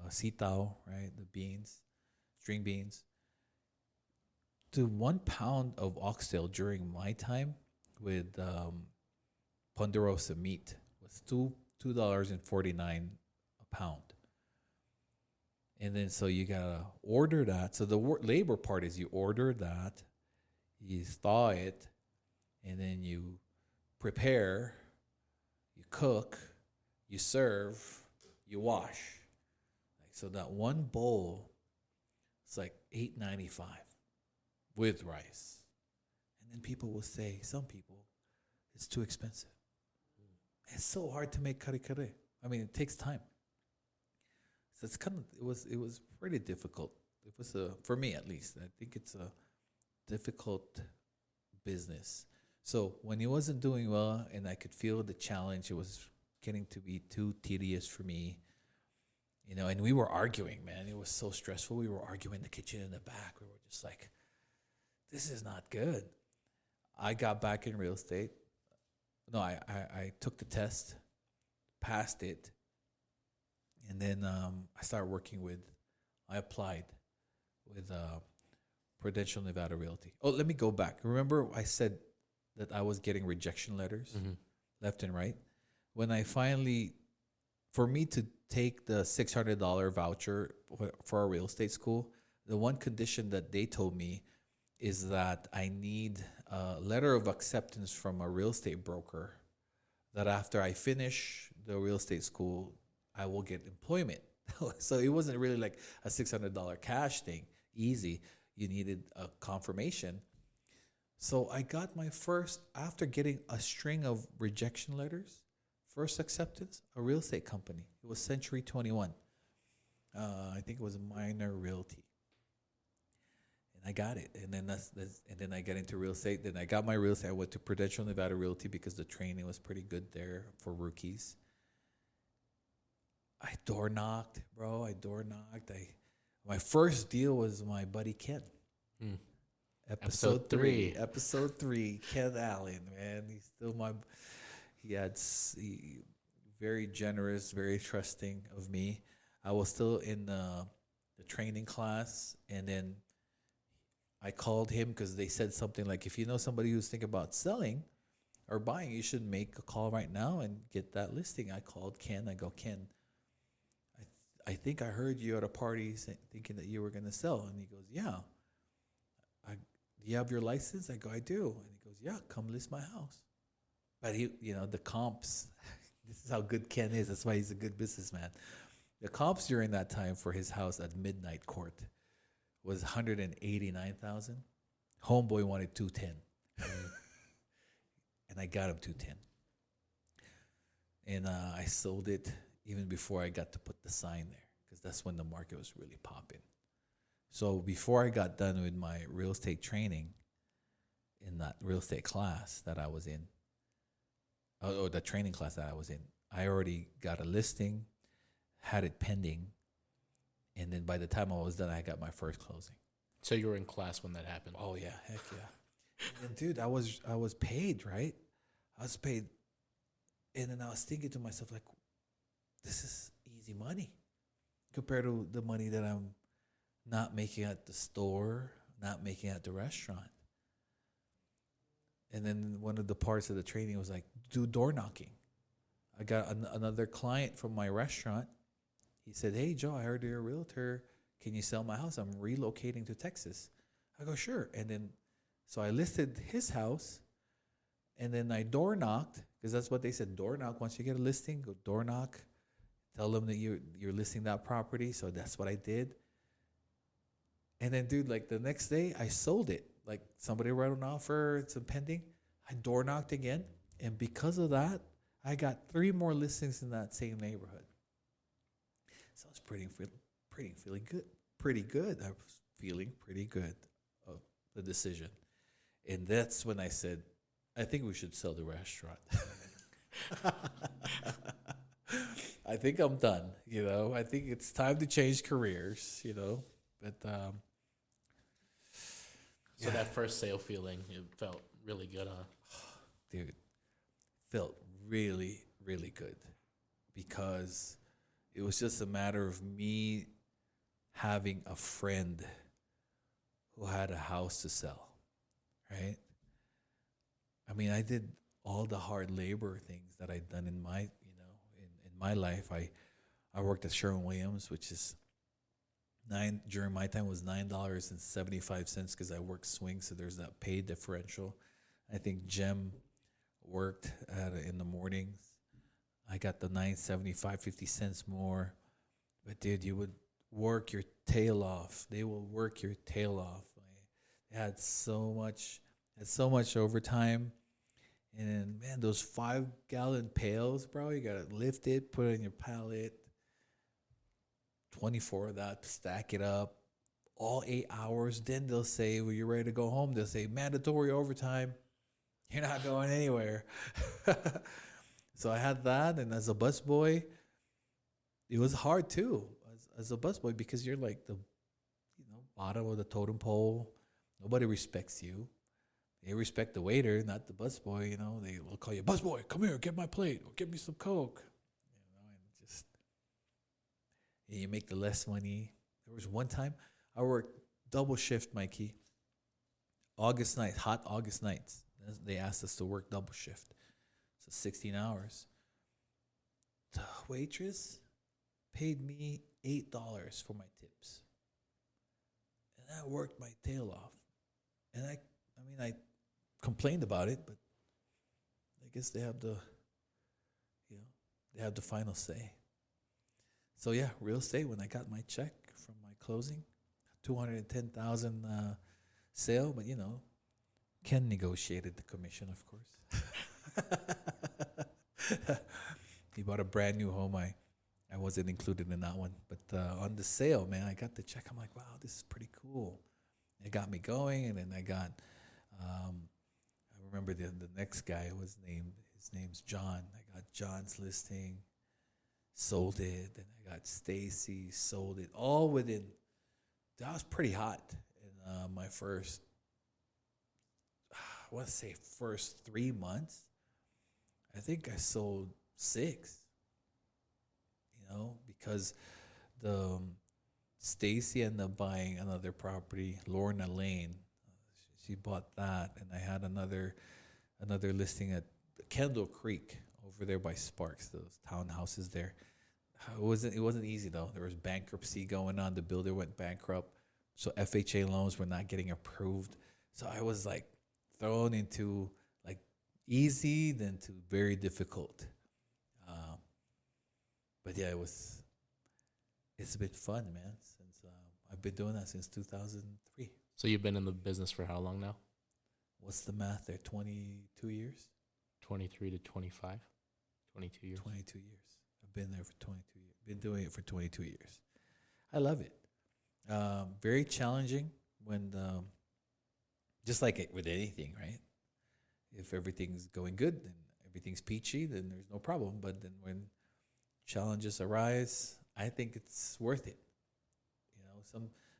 sitaw, right? The beans, string beans. To 1 pound of oxtail during my time with ponderosa meat was $2.49 a pound. And then so you gotta order that. So the labor part is you order that, you thaw it, and then you prepare, you cook, you serve, you wash. So that one bowl, it's like $8.95. with rice. And then people will say, some people, it's too expensive. It's so hard to make kare kare. I mean, it takes time. So it's kind of it was pretty difficult. It was for me at least. I think it's a difficult business. So when he wasn't doing well, and I could feel the challenge, it was getting to be too tedious for me. And we were arguing, man. It was so stressful. We were arguing in the kitchen in the back. We were just like, this is not good. I got back in real estate. No, I took the test, passed it, and then I started I applied with Prudential Nevada Realty. Oh, let me go back. Remember I said that I was getting rejection letters left and right? When I finally, for me to take the $600 voucher for a real estate school, the one condition that they told me is that I need a letter of acceptance from a real estate broker that after I finish the real estate school, I will get employment. So it wasn't really like a $600 cash thing, easy. You needed a confirmation. So I got my first, after getting a string of rejection letters, first acceptance, a real estate company. It was Century 21. I think it was Minor Realty. I got it, and then and then I got into real estate. Then I got my real estate. I went to Prudential Nevada Realty because the training was pretty good there for rookies. I door knocked, bro. My first deal was my buddy Ken. Episode 3. Episode 3. Ken Allen, man. He's still very generous, very trusting of me. I was still in the training class, and then I called him because they said something like, if you know somebody who's thinking about selling or buying, you should make a call right now and get that listing. I called Ken. I go, Ken, I think I heard you at a party thinking that you were going to sell. And he goes, yeah. Do you have your license? I go, I do. And he goes, yeah, come list my house. But the comps, this is how good Ken is. That's why he's a good businessman. The comps during that time for his house at Midnight Court was 189,000. Homeboy wanted 210. And I got him 210. And I sold it even before I got to put the sign there, because that's when the market was really popping. So before I got done with my real estate training in that real estate class that I was in, or the training class that I was in, I already got a listing, had it pending, and then by the time I was done, I got my first closing. So you were in class when that happened? Oh yeah, heck yeah. And dude, I was paid, right? I was paid, and then I was thinking to myself, like, this is easy money compared to the money that I'm not making at the store, not making at the restaurant. And then one of the parts of the training was like, do door knocking. I got another client from my restaurant. He said, hey, Joe, I heard you're a realtor. Can you sell my house? I'm relocating to Texas. I go, sure. And then, so I listed his house, and then I door knocked, because that's what they said, door knock. Once you get a listing, go door knock. Tell them that you're listing that property. So that's what I did. And then, dude, like the next day, I sold it. Like somebody wrote an offer, it's pending. I door knocked again. And because of that, I got 3 more listings in that same neighborhood. So I was feeling good. Pretty good. I was feeling pretty good of the decision. And that's when I said, I think we should sell the restaurant. I think I'm done, I think it's time to change careers, But so that first sale feeling, it felt really good, huh? Dude, felt really, really good, because it was just a matter of me having a friend who had a house to sell, right? I mean, I did all the hard labor things that I'd done in my, in my life. I worked at Sherwin-Williams, which is during my time was $9.75 because I worked swing, so there's that pay differential. I think Jem worked in the mornings. I got the $9.75, 50 cents more. But dude, you would work your tail off. They will work your tail off. It had so much overtime. And man, those 5-gallon pails, bro, you gotta lift it, put it in your pallet, 24 of that, stack it up, all 8 hours. Then they'll say, when you're ready to go home, they'll say, mandatory overtime. You're not going anywhere. So I had that. And as a busboy, it was hard too, as a busboy, because you're like the bottom of the totem pole. Nobody respects you. They respect the waiter, not the busboy. They will call you busboy. Come here, get my plate, or get me some Coke. And just you make the less money. There was one time I worked double shift, Mikey. August night, hot August nights. They asked us to work double shift, so 16 hours. The waitress paid me $8 for my tips, and I worked my tail off. And I complained about it, but I guess they have the final say. So yeah, real estate. When I got my check from my closing, 210,000 sale, but Ken negotiated the commission, of course. He bought a brand new home. I wasn't included in that one, but on the sale, man, I got the check. I'm like, wow, this is pretty cool. It got me going, and then I got. I remember the next guy was named. His name's John. I got John's listing, sold it. Then I got Stacy, sold it. All within. That was pretty hot in my first. I want to say first 3 months. I think I sold 6. Because the Stacy ended up buying another property, Lorna Lane. She bought that, and I had another listing at Kendall Creek over there by Sparks. Those townhouses there. It wasn't easy though. There was bankruptcy going on. The builder went bankrupt, so FHA loans were not getting approved. So I was like thrown into like easy then to very difficult. But yeah, it's been fun, man. Since I've been doing that since 2003. So you've been in the business for how long now? What's the math there? 22 years? 23 to 25? 22 years. 22 years. I've been there for 22 years. Been doing it for 22 years. I love it. Very challenging when, just like with anything, right? If everything's going good, then everything's peachy, then there's no problem. But then when challenges arise, I think it's worth it.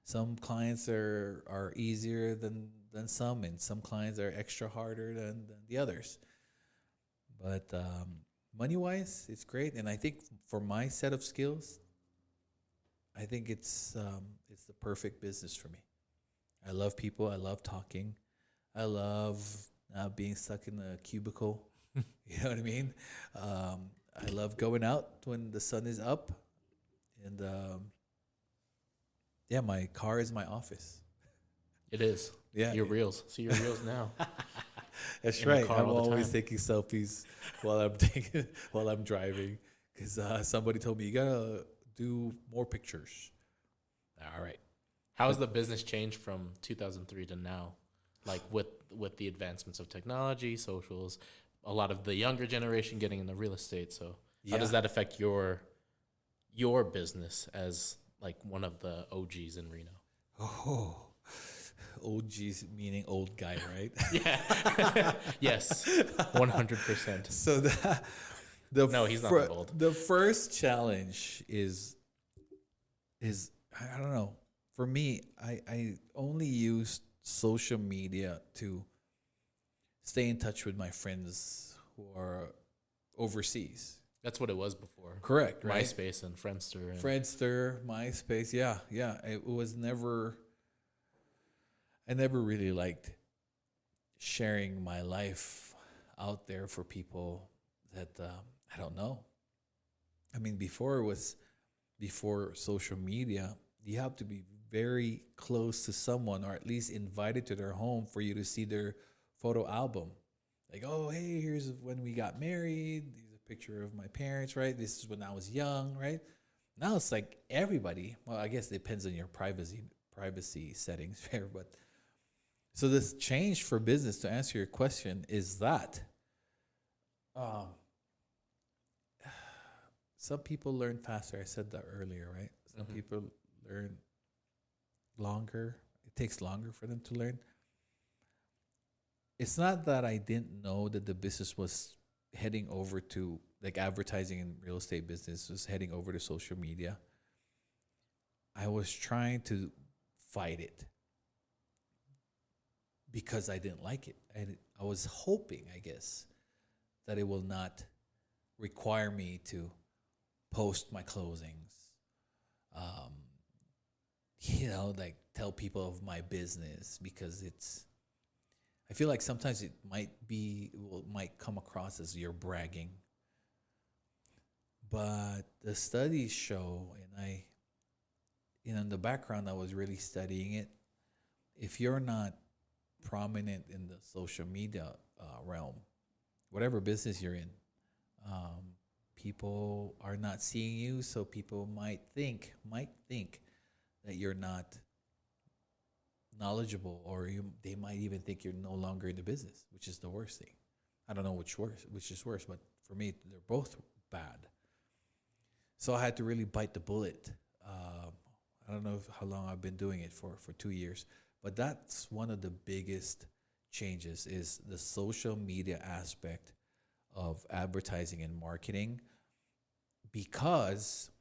Some clients are easier than some, and some clients are extra harder than the others. But money wise, it's great, and I think for my set of skills, I think it's the perfect business for me. I love people. I love talking. I love not being stuck in a cubicle. You know what I mean? I love going out when the sun is up, and yeah, my car is my office. It is. Yeah, your reels. See your reels now. That's right. I'm always taking selfies while I'm driving, because somebody told me you gotta do more pictures. All right. How has the business changed from 2003 to now? Like with the advancements of technology, socials, a lot of the younger generation getting into real estate. So how does that affect your business as like one of the OGs in Reno? Oh, OGs meaning old guy, right? Yeah. Yes. 100%. So no, he's not that old. The first challenge is I don't know. For me, I only use social media to stay in touch with my friends who are overseas. That's what it was before. Correct, right? MySpace and Friendster. MySpace, yeah. It was never. I never really liked sharing my life out there for people that I don't know. I mean, before social media, you have to be very close to someone, or at least invited to their home for you to see their photo album. Like, oh, hey, here's when we got married. Here's a picture of my parents, right? This is when I was young, right? Now it's like everybody. Well, I guess it depends on your privacy settings there, but So this change for business, to answer your question, is that um, some people learn faster. I said that earlier, right? Some Mm-hmm. people learn longer. It takes longer for them to learn. It's not that I didn't know that the business was heading over to, like, advertising and real estate business was heading over to social media. I was trying to fight it because I didn't like it. I was hoping, I guess, that it will not require me to post my closings, um, like tell people of my business, because I feel like sometimes might come across as you're bragging. But the studies show, and in the background, I was really studying it. If you're not prominent in the social media realm, whatever business you're in, um, people are not seeing you, so people might think that you're not knowledgeable, or they might even think you're no longer in the business, which is the worst thing. I don't know which is worse, but for me, they're both bad. So I had to really bite the bullet. I don't know how long I've been doing it for 2 years, but that's one of the biggest changes is the social media aspect of advertising and marketing, because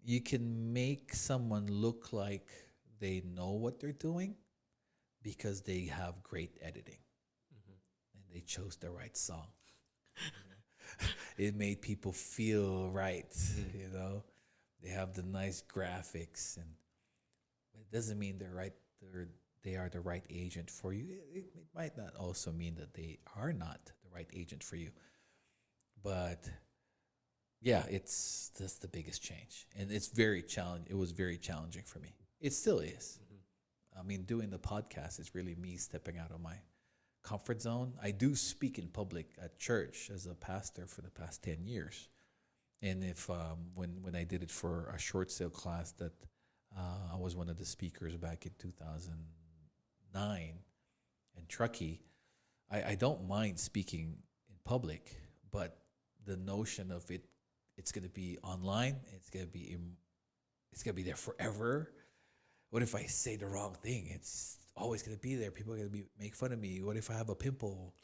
you can make someone look like they know what they're doing because they have great editing and they chose the right song. It made people feel right, you know. They have the nice graphics, and it doesn't mean they are the right agent for you. It might not also mean that they are not the right agent for you. But yeah, that's the biggest change, and it's very challenging. It was very challenging for me. It still is. I mean, doing the podcast is really me stepping out of my comfort zone. I do speak in public at church as a pastor for the past 10 years, and if when I did it for a short sale class that I was one of the speakers back in 2009 in Truckee, I don't mind speaking in public, but the notion of it's going to be online, it's going to be there forever. What if I say the wrong thing? It's always going to be there. People are going to make fun of me. What if I have a pimple?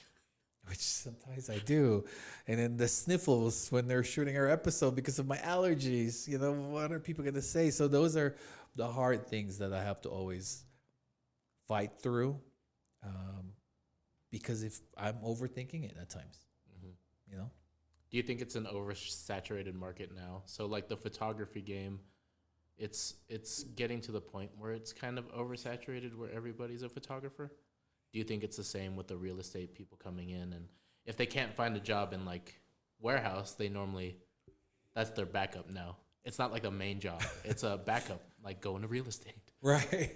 Which sometimes I do. And then the sniffles when they're shooting our episode because of my allergies. What are people going to say? So those are the hard things that I have to always fight through, um, because if I'm overthinking it at times, you know? Do you think it's an oversaturated market now? So like the photography game, it's getting to the point where it's kind of oversaturated where everybody's a photographer. Do you think it's the same with the real estate people coming in, and if they can't find a job in like warehouse, that's their backup now. It's not like a main job. It's a backup, like going to real estate. Right.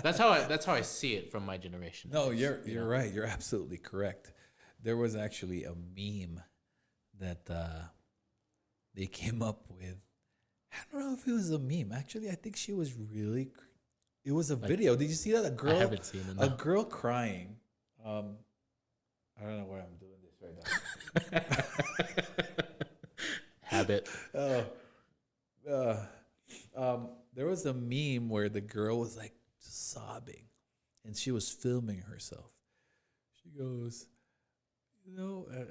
That's how I see it from my generation. No, you're right. You're absolutely correct. There was actually a meme that they came up with. I don't know if it was a meme. Actually, I think she was really. It was a video. Did you see that? I haven't seen it. No. A girl crying. I don't know why I'm doing this right now. Habit. There was a meme where the girl was like sobbing, and she was filming herself. She goes,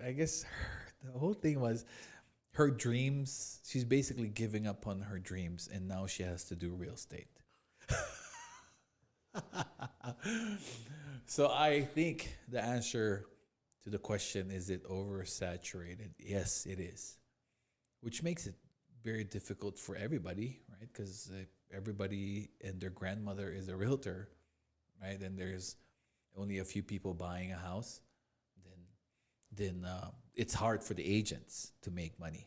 I guess the whole thing was her dreams. She's basically giving up on her dreams, and now she has to do real estate. So I think the answer to the question, is it oversaturated? Yes, it is, which makes it very difficult for everybody, right? Because everybody and their grandmother is a realtor, right? And there's only a few people buying a house. Then it's hard for the agents to make money.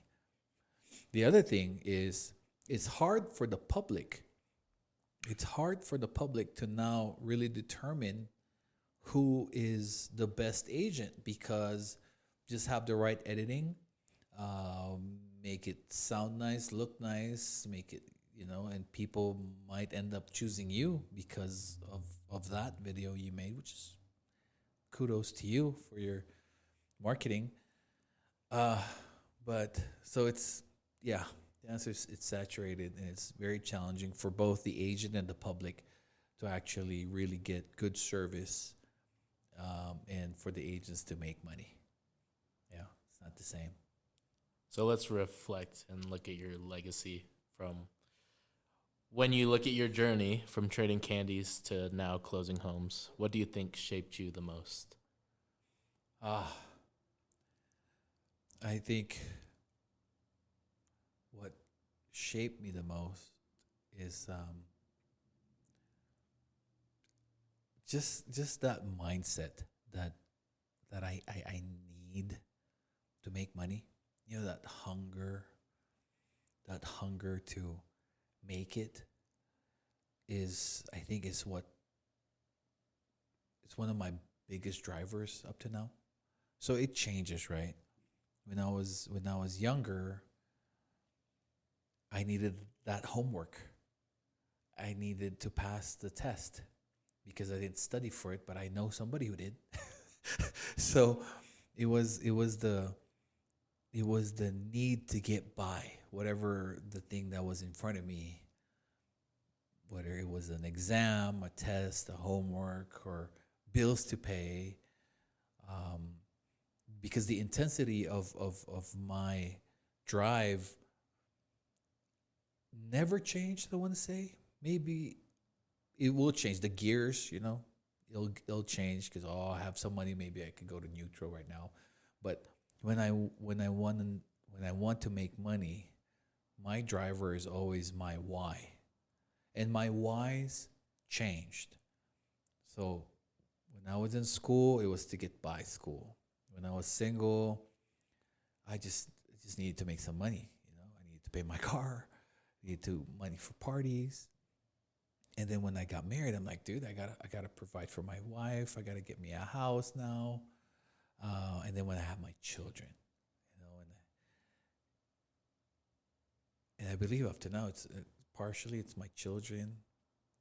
The other thing is it's hard for the public. It's hard for the public to now really determine who is the best agent, because just have the right editing, make it sound nice, look nice, make it, and people might end up choosing you because of that video you made, which is kudos to you for your marketing. Uh, but so it's yeah, the answer is it's saturated and it's very challenging for both the agent and the public to actually really get good service, and for the agents to make money. Yeah, it's not the same. So let's reflect and look at your legacy from when you look at your journey from trading candies to now closing homes. What do you think shaped you the most? Ah, I think what shaped me the most is just that mindset that I need to make money. You know, that hunger to make it is, I think, is what it's one of my biggest drivers up to now. So it changes, right? When I was younger, I needed that homework. I needed to pass the test because I didn't study for it, but I know somebody who did. So it was it was the need to get by whatever the thing that was in front of me, whether it was an exam, a test, a homework, or bills to pay. Um, because the intensity of my drive never changed, I want to say. Maybe it will change. The gears, it'll change because, oh, I have some money. Maybe I could go to neutral right now. But when I want to make money, my driver is always my why, and my whys changed. So when I was in school, it was to get by school. When I was single, I just needed to make some money. I needed to pay my car, I needed to money for parties. And then when I got married, I'm like, dude, I gotta provide for my wife. I gotta get me a house now. And then when I have my children, and I believe up to now, it's partially it's my children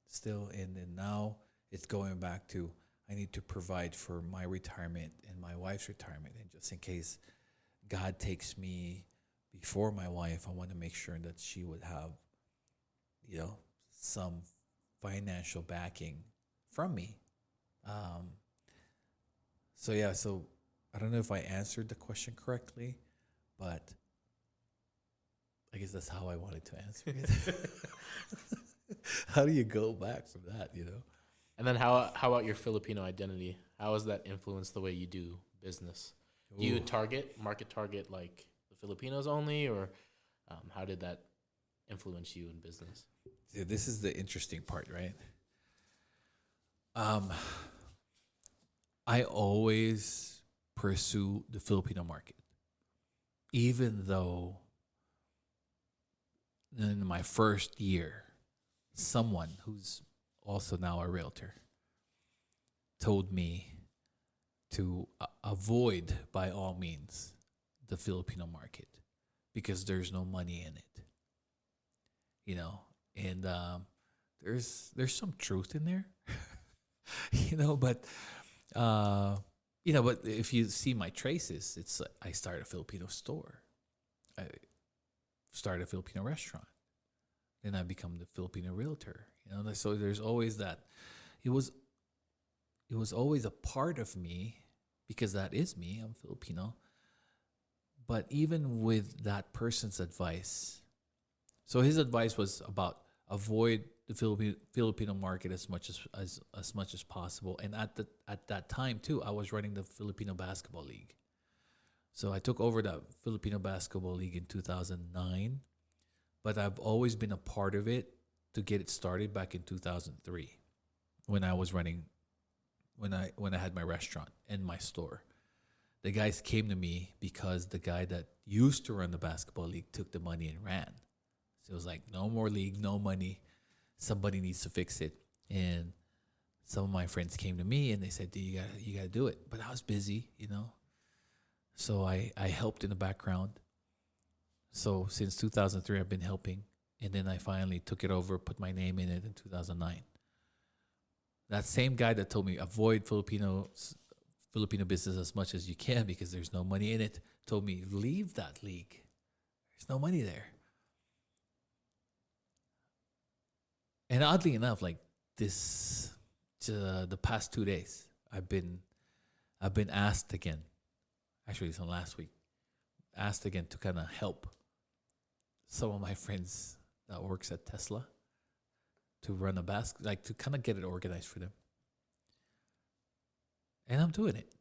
still, and then now it's going back to I need to provide for my retirement and my wife's retirement, and just in case God takes me before my wife, I want to make sure that she would have, some financial backing from me. Um, so yeah, so I don't know if I answered the question correctly, but I guess that's how I wanted to answer it. How do you go back from that? And then how about your Filipino identity? How has that influenced the way you do business? Do you Ooh. market target like the Filipinos only, or how did that influence you in business? See, this is the interesting part, right? Um, I always pursue the Filipino market, even though in my first year, someone who's also now a realtor told me to avoid, by all means, the Filipino market because there's no money in it, and there's some truth in there, but but if you see my traces, it's I started a Filipino store, I started a Filipino restaurant, then I become the Filipino realtor. So there's always that. It was it was always a part of me because that is me. I'm Filipino. But even with that person's advice, so his advice was about avoid the Filipino market as much as possible. And at that time too, I was running the Filipino Basketball League. So I took over the Filipino Basketball League in 2009, but I've always been a part of it to get it started back in 2003 when I was running when I had my restaurant and my store. The guys came to me because the guy that used to run the basketball league took the money and ran. So it was like, no more league, no money. Somebody needs to fix it. And some of my friends came to me and they said, "Dude, you gotta do it." But I was busy. So I helped in the background. So since 2003, I've been helping. And then I finally took it over, put my name in it in 2009. That same guy that told me avoid Filipino business as much as you can because there's no money in it, told me leave that league. There's no money there. And oddly enough, like this, the past 2 days, I've been asked again. Actually, it's on last week. Asked again to kind of help some of my friends that works at Tesla to run a basket, like to kind of get it organized for them. And I'm doing it,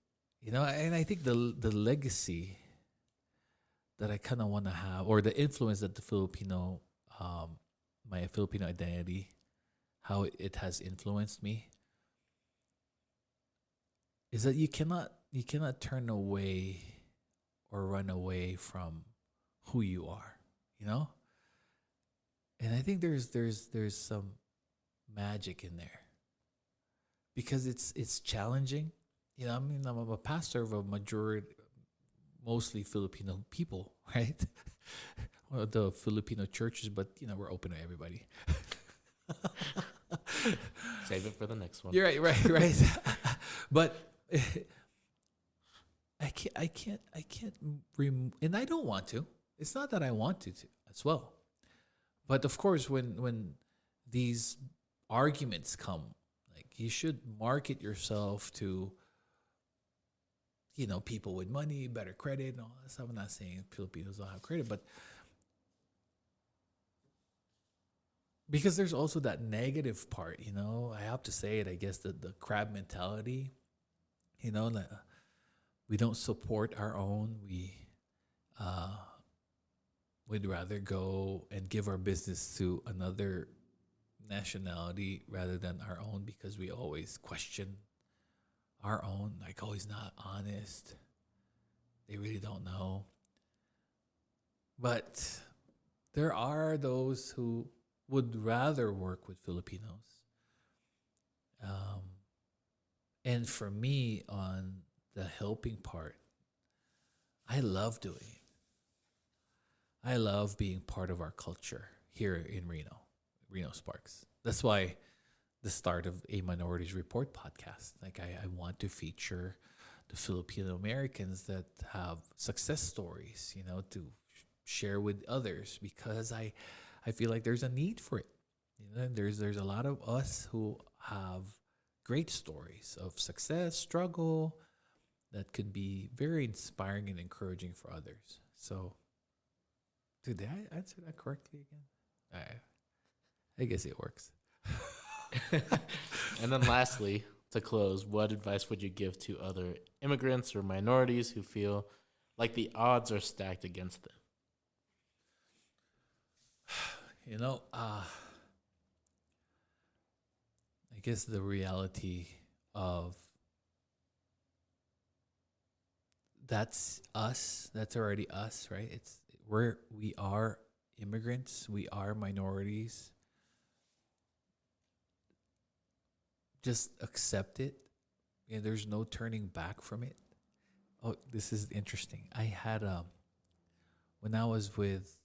And I think the legacy that I kind of want to have, or the influence that the Filipino, my Filipino identity, how it has influenced me, is that you cannot turn away or run away from who you are, you know. And I think there's some magic in there because it's challenging. I mean, I'm a pastor of a majority, mostly Filipino people, right? Well, the Filipino churches, but we're open to everybody. Save it for the next one. You're right. But I can't and I don't want to. It's not that I want to as well. But of course, when these arguments come, like you should market yourself to, people with money, better credit, and all that stuff. I'm not saying Filipinos don't have credit, but because there's also that negative part, I have to say it, I guess, the crab mentality, that we don't support our own. We'd rather go and give our business to another nationality rather than our own because we always question our own, like, oh, he's not honest. They really don't know. But there are those who would rather work with Filipinos. And for me, on the helping part, I love doing it. I love being part of our culture here in Reno Sparks. That's why the start of a Minorities Report podcast. Like I want to feature the Filipino Americans that have success stories, to share with others because I feel like there's a need for it. There's a lot of us who have great stories of success, struggle that could be very inspiring and encouraging for others. So, did I answer that correctly again? I guess it works. And then lastly, to close, what advice would you give to other immigrants or minorities who feel like the odds are stacked against them? I guess the reality of that's us. That's already us, right? We are immigrants. We are minorities. Just accept it. There's no turning back from it. Oh, this is interesting. I had when I was with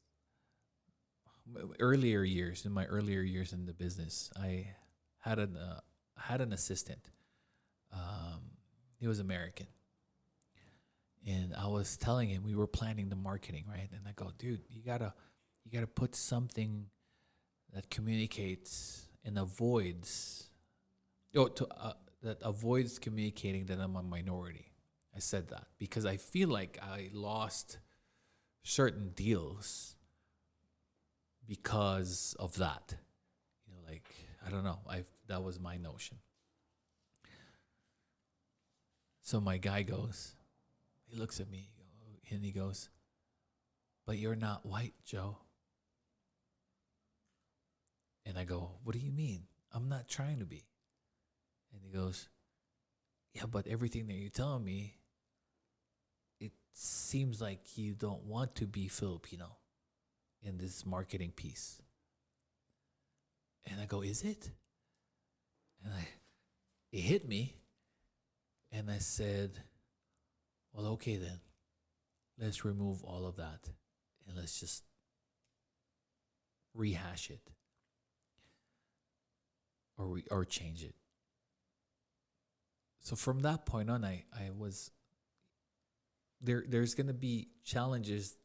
in my earlier years in the business, I had an assistant. He was American, and I was telling him we were planning the marketing, right? And I go, dude, you gotta put something that communicates and avoids. That avoids communicating that I'm a minority. I said that because I feel like I lost certain deals because of that. Like I don't know. That was my notion. So my guy goes, he looks at me and he goes, "But you're not white, Joe." And I go, "What do you mean? I'm not trying to be." And he goes, "Yeah, but everything that you're telling me, it seems like you don't want to be Filipino in this marketing piece." And I go, "Is it?" And it hit me. And I said, "Well, okay then. Let's remove all of that and let's just rehash it or change it." So from that point on, I was there's gonna be challenges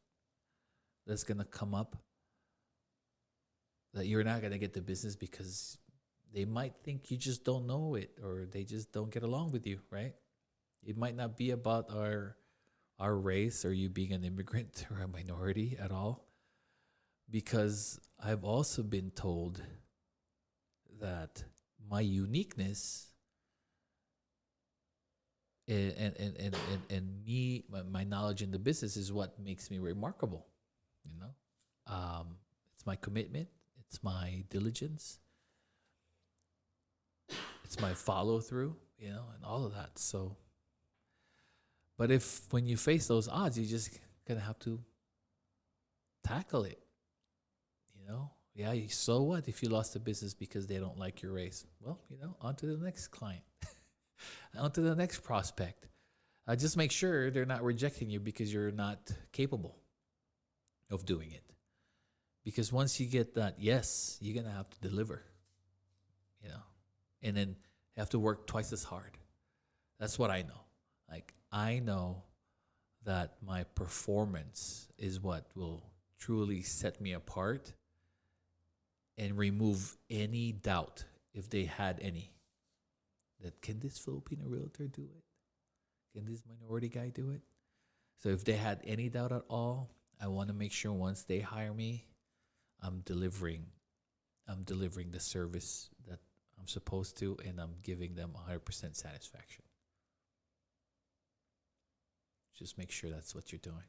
that's gonna come up that you're not gonna get the business because they might think you just don't know it or they just don't get along with you, right? It might not be about our race or you being an immigrant or a minority at all. Because I've also been told that my uniqueness and me, my knowledge in the business is what makes me remarkable. You know, it's my commitment, it's my diligence, it's my follow through, you know, and all of that. So, but if when you face those odds, you just gonna have to tackle it. You know, yeah. So what if you lost the business because they don't like your race? Well, you know, on to the next client, on to the next prospect. Just make sure they're not rejecting you because you're not capable of doing it. Because once you get that yes, you're gonna have to deliver. You know, and then you have to work twice as hard. That's what I know. Like I know that my performance is what will truly set me apart and remove any doubt if they had any that can this Filipino realtor do it? Can this minority guy do it? So if they had any doubt at all, I want to make sure once they hire me, I'm delivering the service that I'm supposed to and I'm giving them 100% satisfaction. Just make sure that's what you're doing.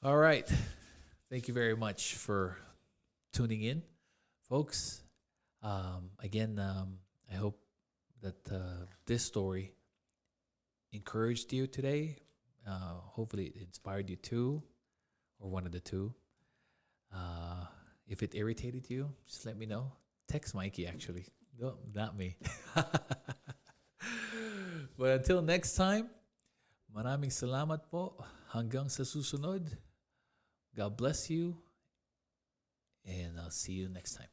All right. Thank you very much for tuning in, folks. Again, I hope that this story encouraged you today. Hopefully, it inspired you too, or one of the two. If it irritated you, just let me know. Text Mikey, actually. No, not me. But until next time, maraming salamat po. Hanggang sa susunod. God bless you. And I'll see you next time.